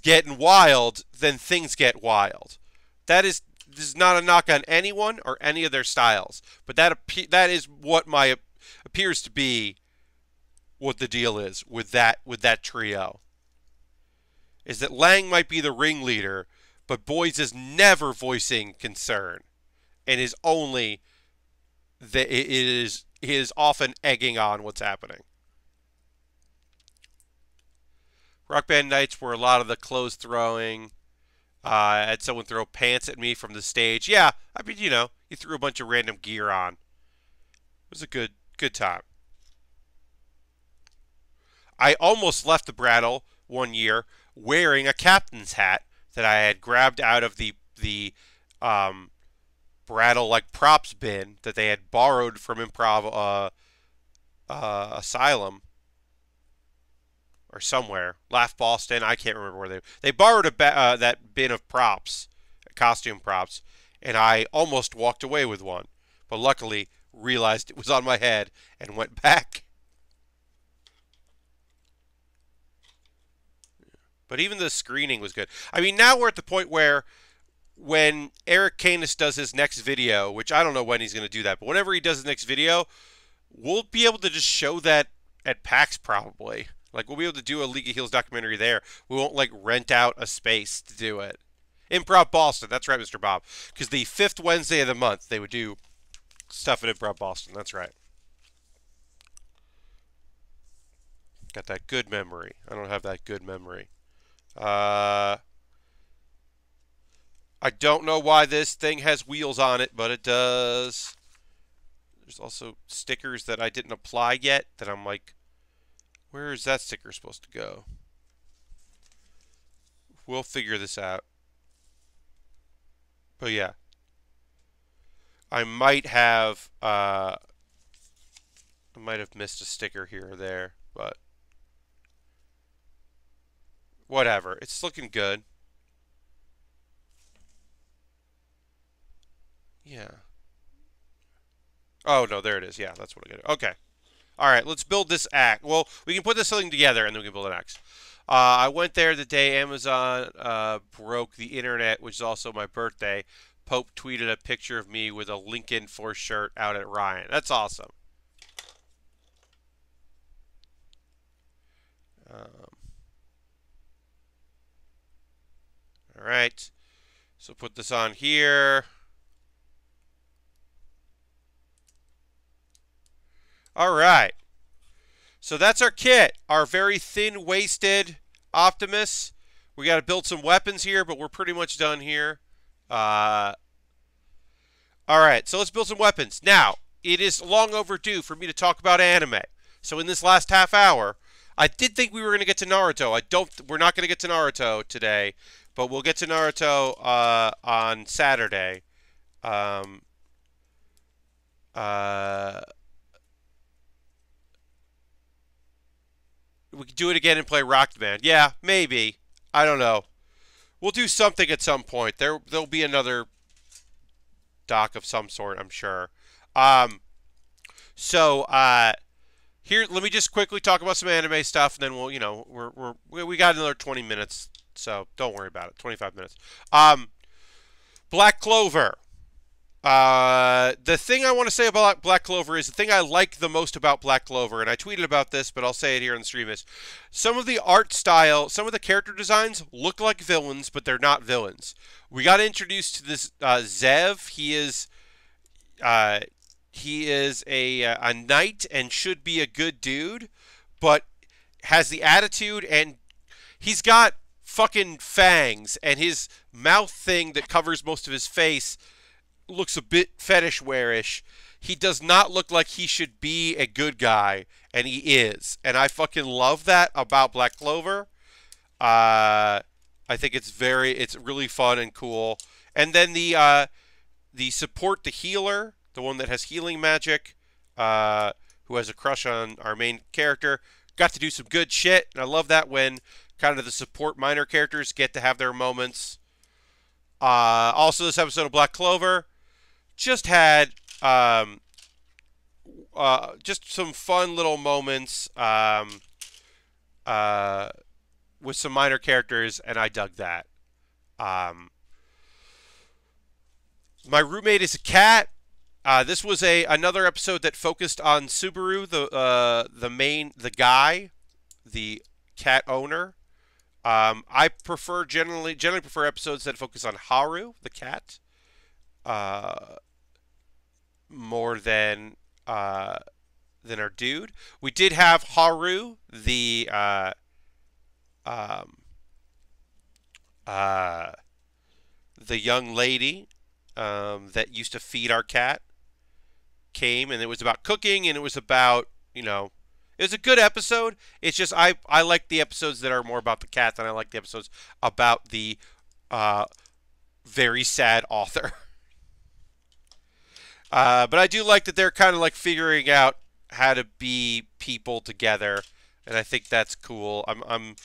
getting wild, then things get wild. This is not a knock on anyone or any of their styles, but that is what appears to be what the deal is with that trio. Is that Lang might be the ringleader, but Boyes is never voicing concern, and is often egging on what's happening. Rock Band nights were a lot of the clothes throwing. I had someone throw pants at me from the stage. Yeah, I mean, you threw a bunch of random gear on. It was a good time. I almost left the Brattle one year wearing a captain's hat that I had grabbed out of the um, Brattle like props bin that they had borrowed from Improv Asylum or somewhere. Laugh Boston. I can't remember where they borrowed that bin of props, costume props, and I almost walked away with one, but luckily realized it was on my head and went back. But even the screening was good. I mean, now we're at the point where when Eric Canis does his next video, which I don't know when he's going to do that, but whenever he does his next video, we'll be able to just show that at PAX probably. Like, we'll be able to do a League of Heels documentary there. We won't, like, rent out a space to do it. Improv Boston. That's right, Mr. Bob. Because the 5th Wednesday of the month, they would do stuff at Improv Boston. That's right. Got that good memory. I don't have that good memory. I don't know why this thing has wheels on it, but it does. There's also stickers that I didn't apply yet that I'm like, where is that sticker supposed to go? We'll figure this out. But yeah. I might have missed a sticker here or there, but whatever. It's looking good. Yeah. Oh, no, there it is. Yeah, that's what I got. Okay. All right, let's build this act. Well, we can put this thing together, and then we can build an axe. I went there the day Amazon broke the internet, which is also my birthday. Pope tweeted a picture of me with a Lincoln for shirt out at Ryan. That's awesome. All right. So put this on here. All right. So that's our kit. Our very thin-waisted Optimus. We got to build some weapons here, but we're pretty much done here. All right, so let's build some weapons. Now, it is long overdue for me to talk about anime. So in this last half hour, I did think we were going to get to Naruto. We're not going to get to Naruto today, but we'll get to Naruto on Saturday. We could do it again and play Rock Band. Yeah, maybe. I don't know. We'll do something at some point. There'll be another doc of some sort, I'm sure. Here, let me just quickly talk about some anime stuff, and then we got another 20 minutes, so don't worry about it. 25 minutes. Black Clover. The thing I want to say about Black Clover is the thing I like the most about Black Clover, and I tweeted about this, but I'll say it here on the stream, is some of the art style, some of the character designs look like villains, but they're not villains. We got introduced to this Zev. He is a knight and should be a good dude, but has the attitude, and he's got fucking fangs, and his mouth thing that covers most of his face looks a bit fetish-wearish. He does not look like he should be a good guy, and he is. And I fucking love that about Black Clover. I think it's really fun and cool. And then the support, the healer, the one that has healing magic, who has a crush on our main character, got to do some good shit. And I love that when kind of the support minor characters get to have their moments. Also, this episode of Black Clover just had just some fun little moments with some minor characters, and I dug that. My roommate is a cat. This was another episode that focused on Subaru, the cat owner. I generally prefer episodes that focus on Haru, the cat, more than our dude. We did have Haru, the the young lady that used to feed our cat came, and it was about cooking, and it was about, it was a good episode. It's just I like the episodes that are more about the cat than I like the episodes about the uh, very sad author. But I do like that they're kind of like figuring out how to be people together, and I think that's cool. I'm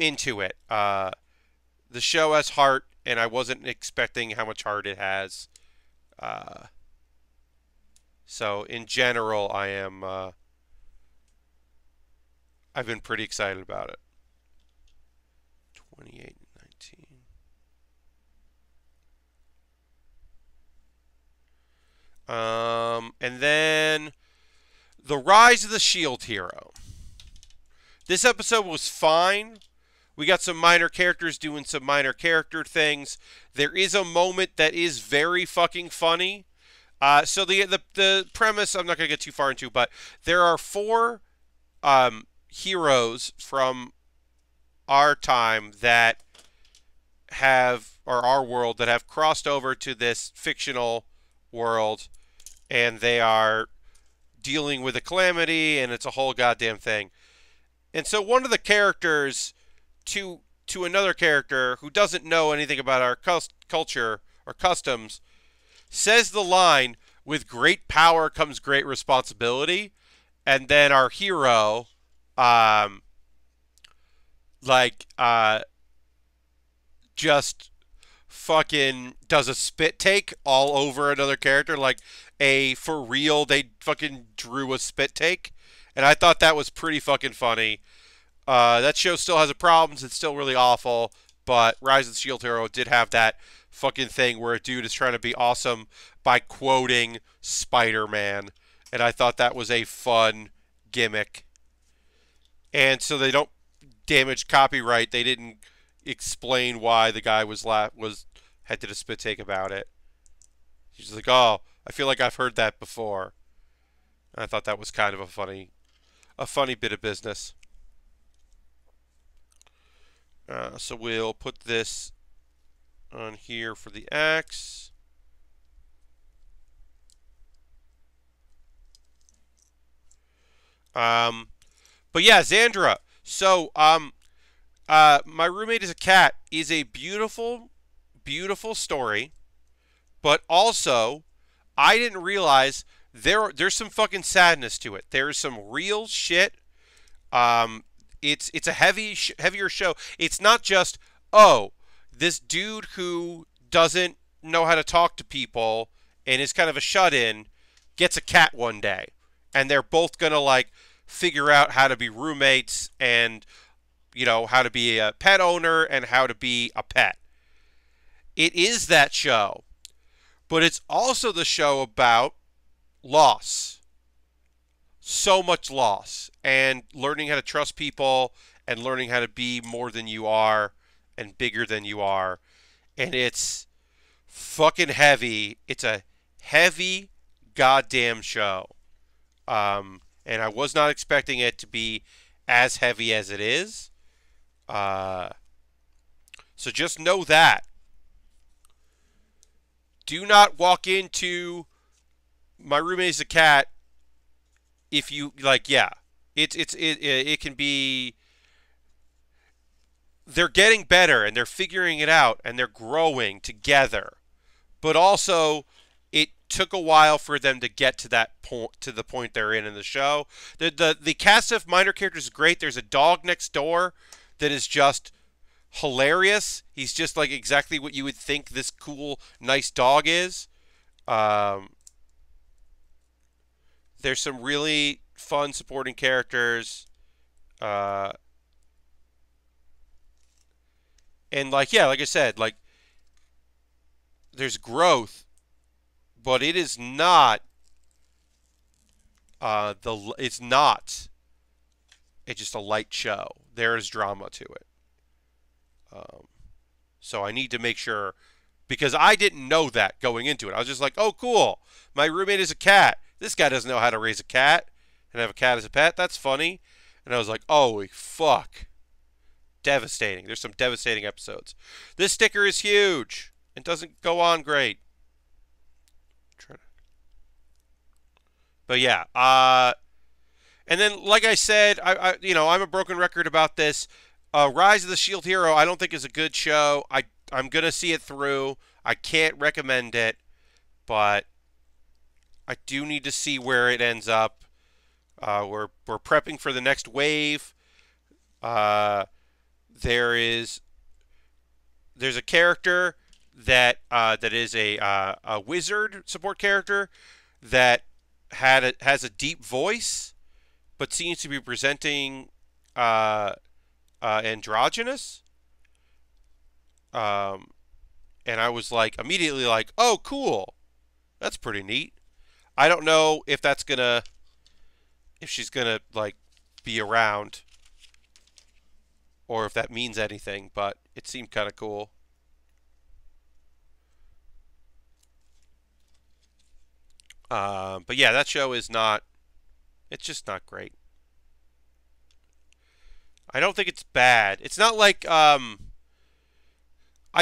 into it. The show has heart, and I wasn't expecting how much heart it has. Uh, so in general, I've been pretty excited about it. 28 and 19. And then the Rise of the Shield Hero. This episode was fine. We got some minor characters doing some minor character things. There is a moment that is very fucking funny. So the premise, I'm not going to get too far into, but there are four heroes from our time that have, or our world, that have crossed over to this fictional world, and they are dealing with a calamity, and it's a whole goddamn thing. And so one of the characters to another character who doesn't know anything about our culture or customs says the line, "With great power comes great responsibility," and then our hero, just fucking does a spit take all over another character, like for real, they fucking drew a spit take, and I thought that was pretty fucking funny. That show still has its problems. It's still really awful, but Rise of the Shield Hero did have that fucking thing where a dude is trying to be awesome by quoting Spider-Man, and I thought that was a fun gimmick. And so they don't damage copyright. They didn't explain why the guy had did a spit take about it. He's just like, "Oh, I feel like I've heard that before." And I thought that was kind of a funny bit of business. So we'll put this on here for the X. But yeah, Xandra. So, My Roommate is a Cat is a beautiful, beautiful story, but also, I didn't realize there's some fucking sadness to it. There's some real shit. It's a heavier show. It's not just, oh, this dude who doesn't know how to talk to people and is kind of a shut-in gets a cat one day, and they're both gonna like figure out how to be roommates and how to be a pet owner and how to be a pet. It is that show, but it's also the show about loss. So much loss, and learning how to trust people, and learning how to be more than you are and bigger than you are. And it's fucking heavy. It's a heavy goddamn show. And I was not expecting it to be as heavy as it is. So just know that. Do not walk into My Roommate is a Cat if you it can be. They're getting better and they're figuring it out and they're growing together, but also it took a while for them to get to that point, to the point they're in the show. The cast of minor characters is great. There's a dog next door that is just hilarious. He's just like exactly what you would think this cool, nice dog is. There's some really fun supporting characters. And like I said, like there's growth, but it is not it's not just a light show. There is drama to it. So I need to make sure, because I didn't know that going into it. I was just like, oh, cool. My roommate is a cat. This guy doesn't know how to raise a cat and have a cat as a pet. That's funny. And I was like, holy fuck. Devastating. There's some devastating episodes. This sticker is huge. It doesn't go on great. But yeah, and then like I said, I'm a broken record about this. Rise of the Shield Hero, I don't think is a good show. I'm gonna see it through. I can't recommend it, but I do need to see where it ends up. We're prepping for the next wave. Uh, there is there's a character that is a wizard support character that has a deep voice, but seems to be presenting uh, androgynous. Um, and I was like immediately like, oh, cool, that's pretty neat. I don't know if she's gonna like be around or if that means anything, but it seemed kind of cool. But yeah, that show is not. It's just not great. I don't think it's bad. It's not like I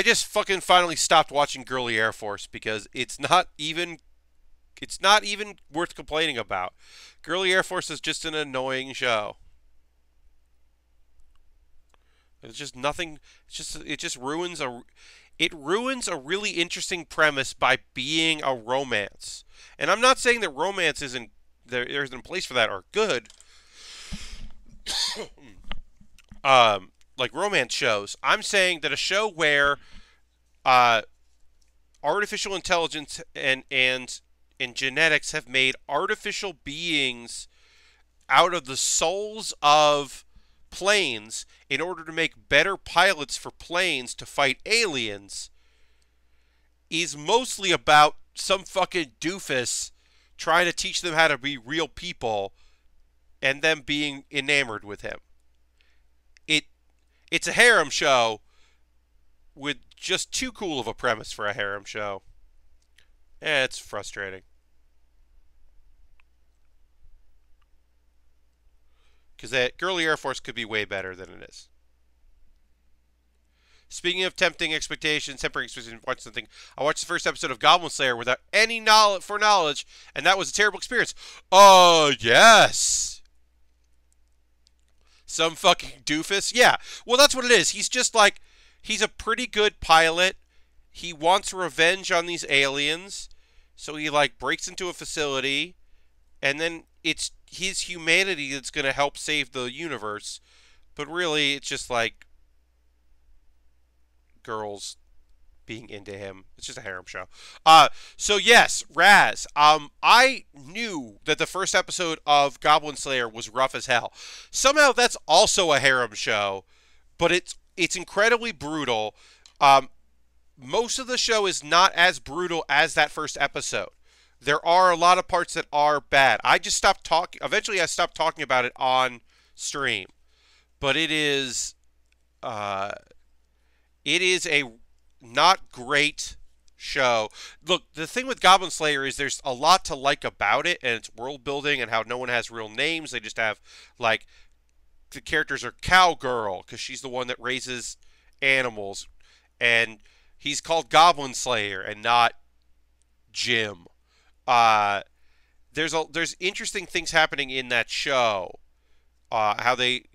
just fucking finally stopped watching Girly Air Force because it's not even worth complaining about. Girly Air Force is just an annoying show. It's just nothing. It ruins a really interesting premise by being a romance. And I'm not saying that romance isn't there isn't a place for that or good. Like romance shows. I'm saying that a show where uh, artificial intelligence and genetics have made artificial beings out of the souls of planes in order to make better pilots for planes to fight aliens is mostly about some fucking doofus trying to teach them how to be real people and them being enamored with him. It it's a harem show with just too cool of a premise for a harem show. It's frustrating because that Girly Air Force could be way better than it is. Speaking of tempting expectations, tempering expectations, watch something. I watched the first episode of Goblin Slayer without any knowledge, and that was a terrible experience. Oh yes, some fucking doofus. Yeah, well that's what it is. He's just like he's a pretty good pilot. He wants revenge on these aliens, so he like breaks into a facility, and then it's his humanity that's going to help save the universe. But really, it's just like girls being into him. It's just a harem show. So yes, Raz. I knew that the first episode of Goblin Slayer was rough as hell. Somehow that's also a harem show, but it's incredibly brutal. Most of the show is not as brutal as that first episode. There are a lot of parts that are bad. I just stopped talking. Eventually, I stopped talking about it on stream, but uh, it is a not great show. Look, the thing with Goblin Slayer is there's a lot to like about it, and it's world building and how no one has real names. They just have like the characters are Cowgirl because she's the one that raises animals, and he's called Goblin Slayer and not Jim. Uh, there's interesting things happening in that show. How they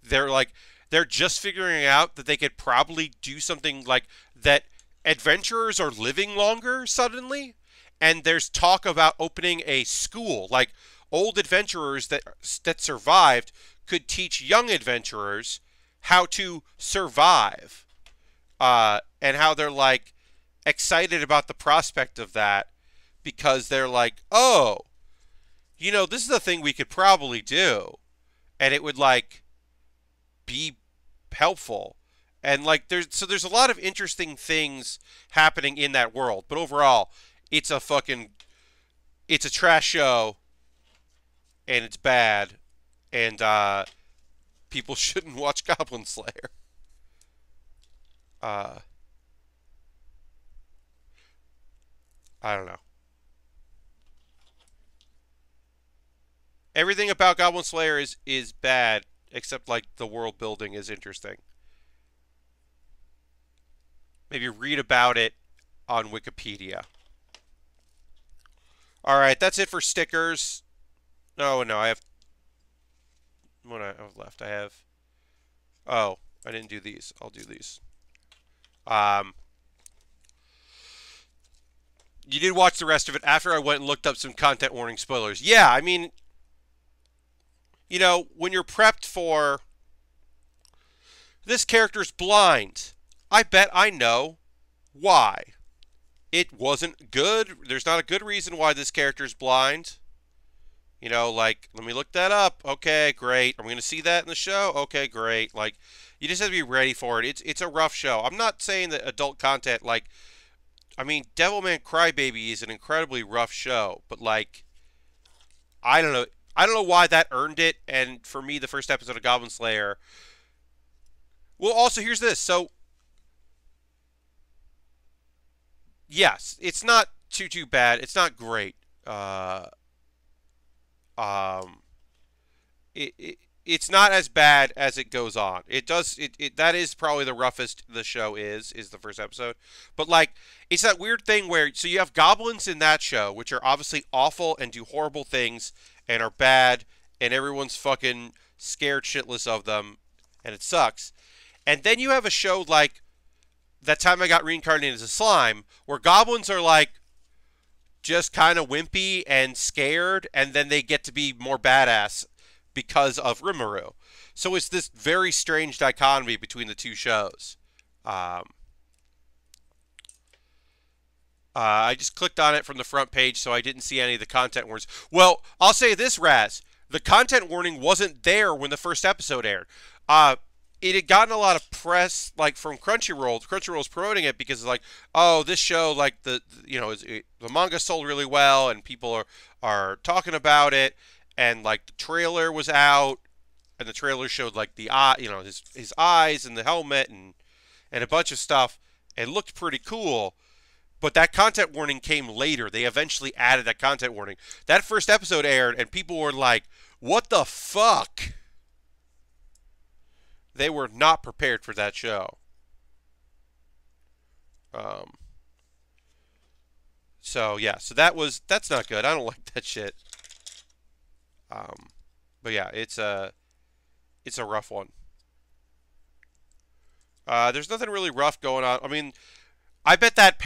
they're like they're just figuring out that they could probably do something like that. Adventurers are living longer suddenly, and there's talk about opening a school. Like old adventurers that survived could teach young adventurers how to survive, and how they're like excited about the prospect of that because they're like, oh, this is a thing we could probably do, and it would like be helpful. And like there's a lot of interesting things happening in that world, but overall, it's a trash show, and it's bad, and people shouldn't watch Goblin Slayer. Uh, I don't know. Everything about Goblin Slayer is bad except like the world building is interesting. maybe read about it on Wikipedia. All right, that's it for stickers. No, I have what I have left. I have. Oh, I didn't do these. I'll do these. Um, you did watch the rest of it after I went and looked up some content warning spoilers. Yeah, I mean, when you're prepped for this character's blind, I bet I know why. It wasn't good. There's not a good reason why this character's blind. Like, let me look that up. Okay, great. Are we going to see that in the show? Okay, great. Like, you just have to be ready for it. It's a rough show. I'm not saying that adult content, like, I mean, Devilman Crybaby is an incredibly rough show, but, like, I don't know. I don't know why that earned it, and for me, the first episode of Goblin Slayer. Well, also, here's this. So, yes, it's not too bad. It's not great. Um, it's not as bad as it goes on. That is probably the roughest the show is the first episode. But like it's that weird thing where so you have goblins in that show which are obviously awful and do horrible things and are bad and everyone's fucking scared shitless of them and it sucks. And then you have a show like That Time I Got Reincarnated as a Slime where goblins are like just kind of wimpy and scared, and then they get to be more badass because of Rimuru. So it's this very strange dichotomy between the two shows. I just clicked on it from the front page, so I didn't see any of the content warnings. Well, I'll say this, Raz. The content warning wasn't there when the first episode aired. It had gotten a lot of press, like from Crunchyroll. Crunchyroll's promoting it because it's like, oh, this show, like the manga sold really well, and people are talking about it, and like the trailer was out, and the trailer showed like the eye, his eyes and the helmet and a bunch of stuff, and looked pretty cool. But that content warning came later. They eventually added that content warning. That first episode aired, and people were like, "What the fuck?" They were not prepared for that show. So yeah, so that's not good. I don't like that shit. But yeah, it's a rough one. There's nothing really rough going on. I mean, I bet that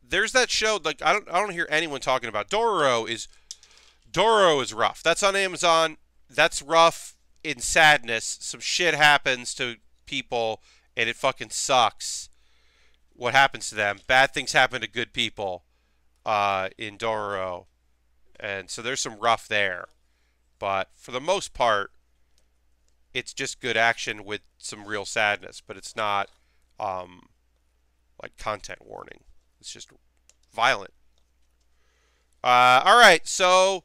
there's that show like I don't hear anyone talking about. Dororo is rough. That's on Amazon. That's rough in sadness. Some shit happens to people and it fucking sucks what happens to them. Bad things happen to good people in Dororo. And so there's some rough there. But for the most part, it's just good action with some real sadness. But it's not like content warning. It's just violent. Alright, so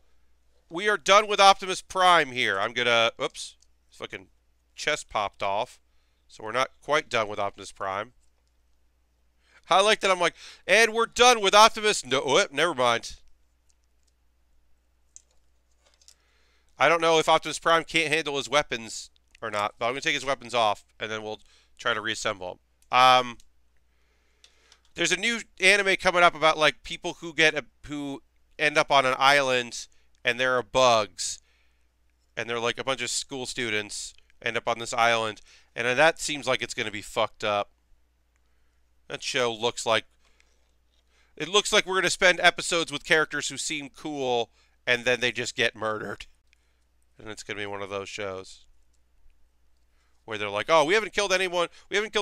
we are done with Optimus Prime here. I'm gonna... Oops. Fucking chest popped off. So we're not quite done with Optimus Prime. I like that I'm like, and we're done with Optimus... No, never mind. I don't know if Optimus Prime can't handle his weapons or not, but I'm gonna take his weapons off, and then we'll try to reassemble them. There's a new anime coming up about, like, people who end up on an island... and there are bugs, and they're like a bunch of school students end up on this island, and that seems like it's going to be fucked up. That show looks like we're going to spend episodes with characters who seem cool, and then they just get murdered, and it's going to be one of those shows where they're like, oh, we haven't killed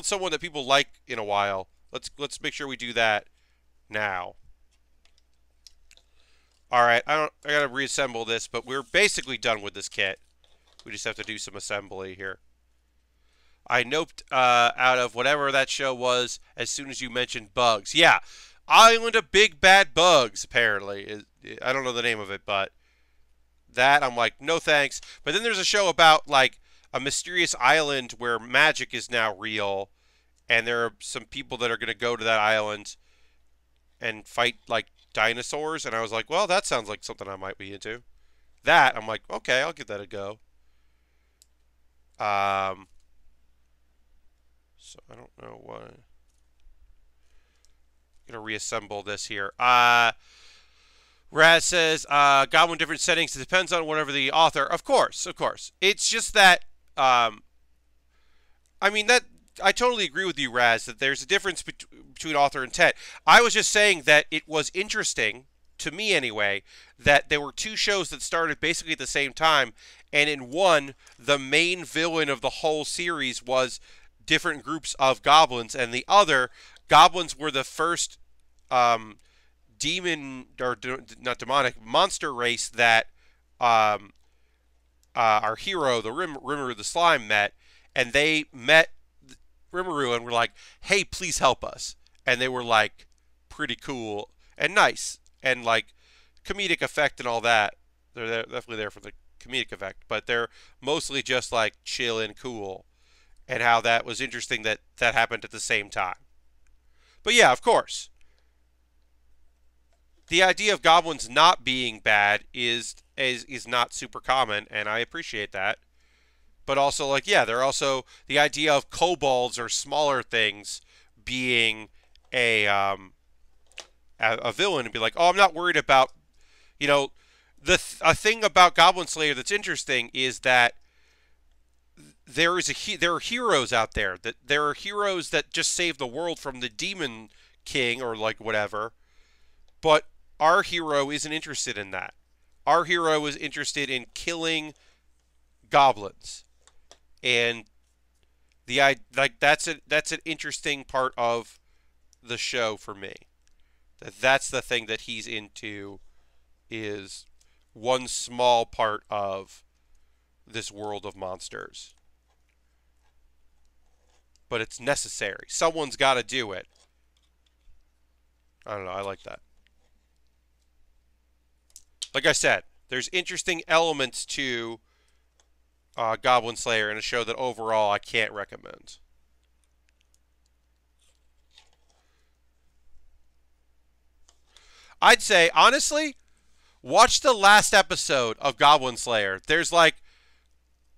someone that people like in a while. Let's make sure we do that now. Alright, I gotta reassemble this, but we're basically done with this kit. We just have to do some assembly here. I noped out of whatever that show was as soon as you mentioned bugs. Yeah, Island of Big Bad Bugs, apparently. I don't know the name of it, but that, I'm like, no thanks. But then there's a show about, like, a mysterious island where magic is now real, and there are some people that are going to go to that island and fight, like, dinosaurs, and I was like, well, that sounds like something I might be into. That, I'm like, okay, I'll give that a go. So So I don't know why. I'm gonna reassemble this here. Raz says, Goblin different settings. It depends on whatever the author. Of course, of course. It's just that, I mean, that I totally agree with you, Raz, that there's a difference between author and intent. I was just saying that it was interesting, to me anyway, that there were two shows that started basically at the same time, and in one, the main villain of the whole series was different groups of goblins, and the other, goblins were the first demon, or not demonic, monster race that our hero, the Rimuru the Slime, met, and they met Rimuru and were like, hey, please help us. And they were like, pretty cool and nice and like comedic effect and all that. They're definitely there for the comedic effect, but they're mostly just like chill and cool, and how that was interesting that that happened at the same time. But yeah, of course, the idea of goblins not being bad is not super common, and I appreciate that. But also, like, yeah, they're also the idea of kobolds or smaller things being a villain and be like, oh, I'm not worried about, you know, a thing about Goblin Slayer that's interesting is that there are heroes out there, that there are heroes that just save the world from the Demon King or like whatever, but our hero isn't interested in that. Our hero is interested in killing goblins, and that's an interesting part of the show for me. That's the thing that he's into, is one small part of this world of monsters. But it's necessary. Someone's got to do it. I don't know. I like that. Like I said, there's interesting elements to Goblin Slayer in a show that overall I can't recommend. I'd say, honestly, watch the last episode of Goblin Slayer. There's like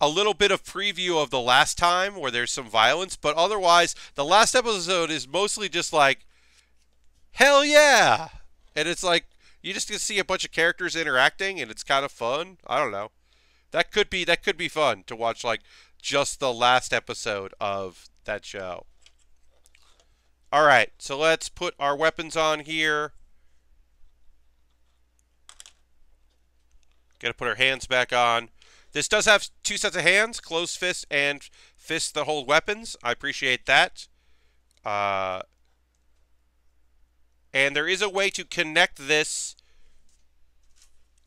a little bit of preview of the last time where there's some violence, but otherwise, the last episode is mostly just like, hell yeah! And it's like, you just get to see a bunch of characters interacting, and it's kind of fun. I don't know. That could be fun to watch, like, just the last episode of that show. Alright, so let's put our weapons on here. Gotta put our hands back on. This does have two sets of hands, closed fist and fists that hold weapons. I appreciate that. And there is a way to connect this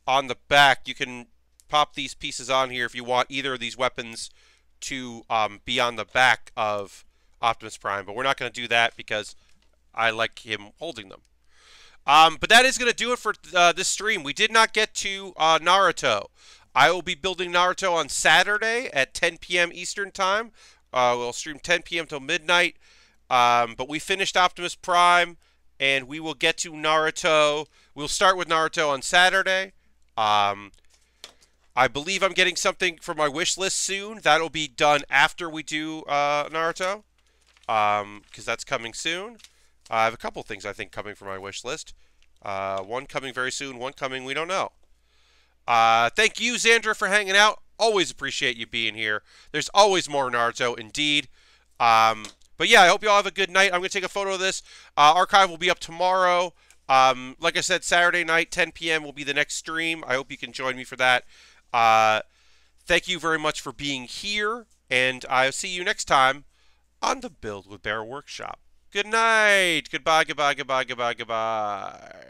on the back. You can pop these pieces on here if you want either of these weapons to be on the back of Optimus Prime. But we're not going to do that because I like him holding them. But that is going to do it for this stream. We did not get to Naruto. I will be building Naruto on Saturday at 10 p.m. Eastern Time. We'll stream 10 p.m. till midnight. But we finished Optimus Prime, and we will get to Naruto. We'll start with Naruto on Saturday. I believe I'm getting something for my wish list soon. That'll be done after we do Naruto, because that's coming soon. I have a couple things I think coming from my wish list. One coming very soon, one coming we don't know. Thank you, Xandra, for hanging out. Always appreciate you being here. There's always more Naruto, indeed. But yeah, I hope you all have a good night. I'm going to take a photo of this. Archive will be up tomorrow. Like I said, Saturday night, 10 p.m. will be the next stream. I hope you can join me for that. Thank you very much for being here, and I'll see you next time on the Build with Baer Workshop. Good night. Goodbye, goodbye, goodbye, goodbye, goodbye.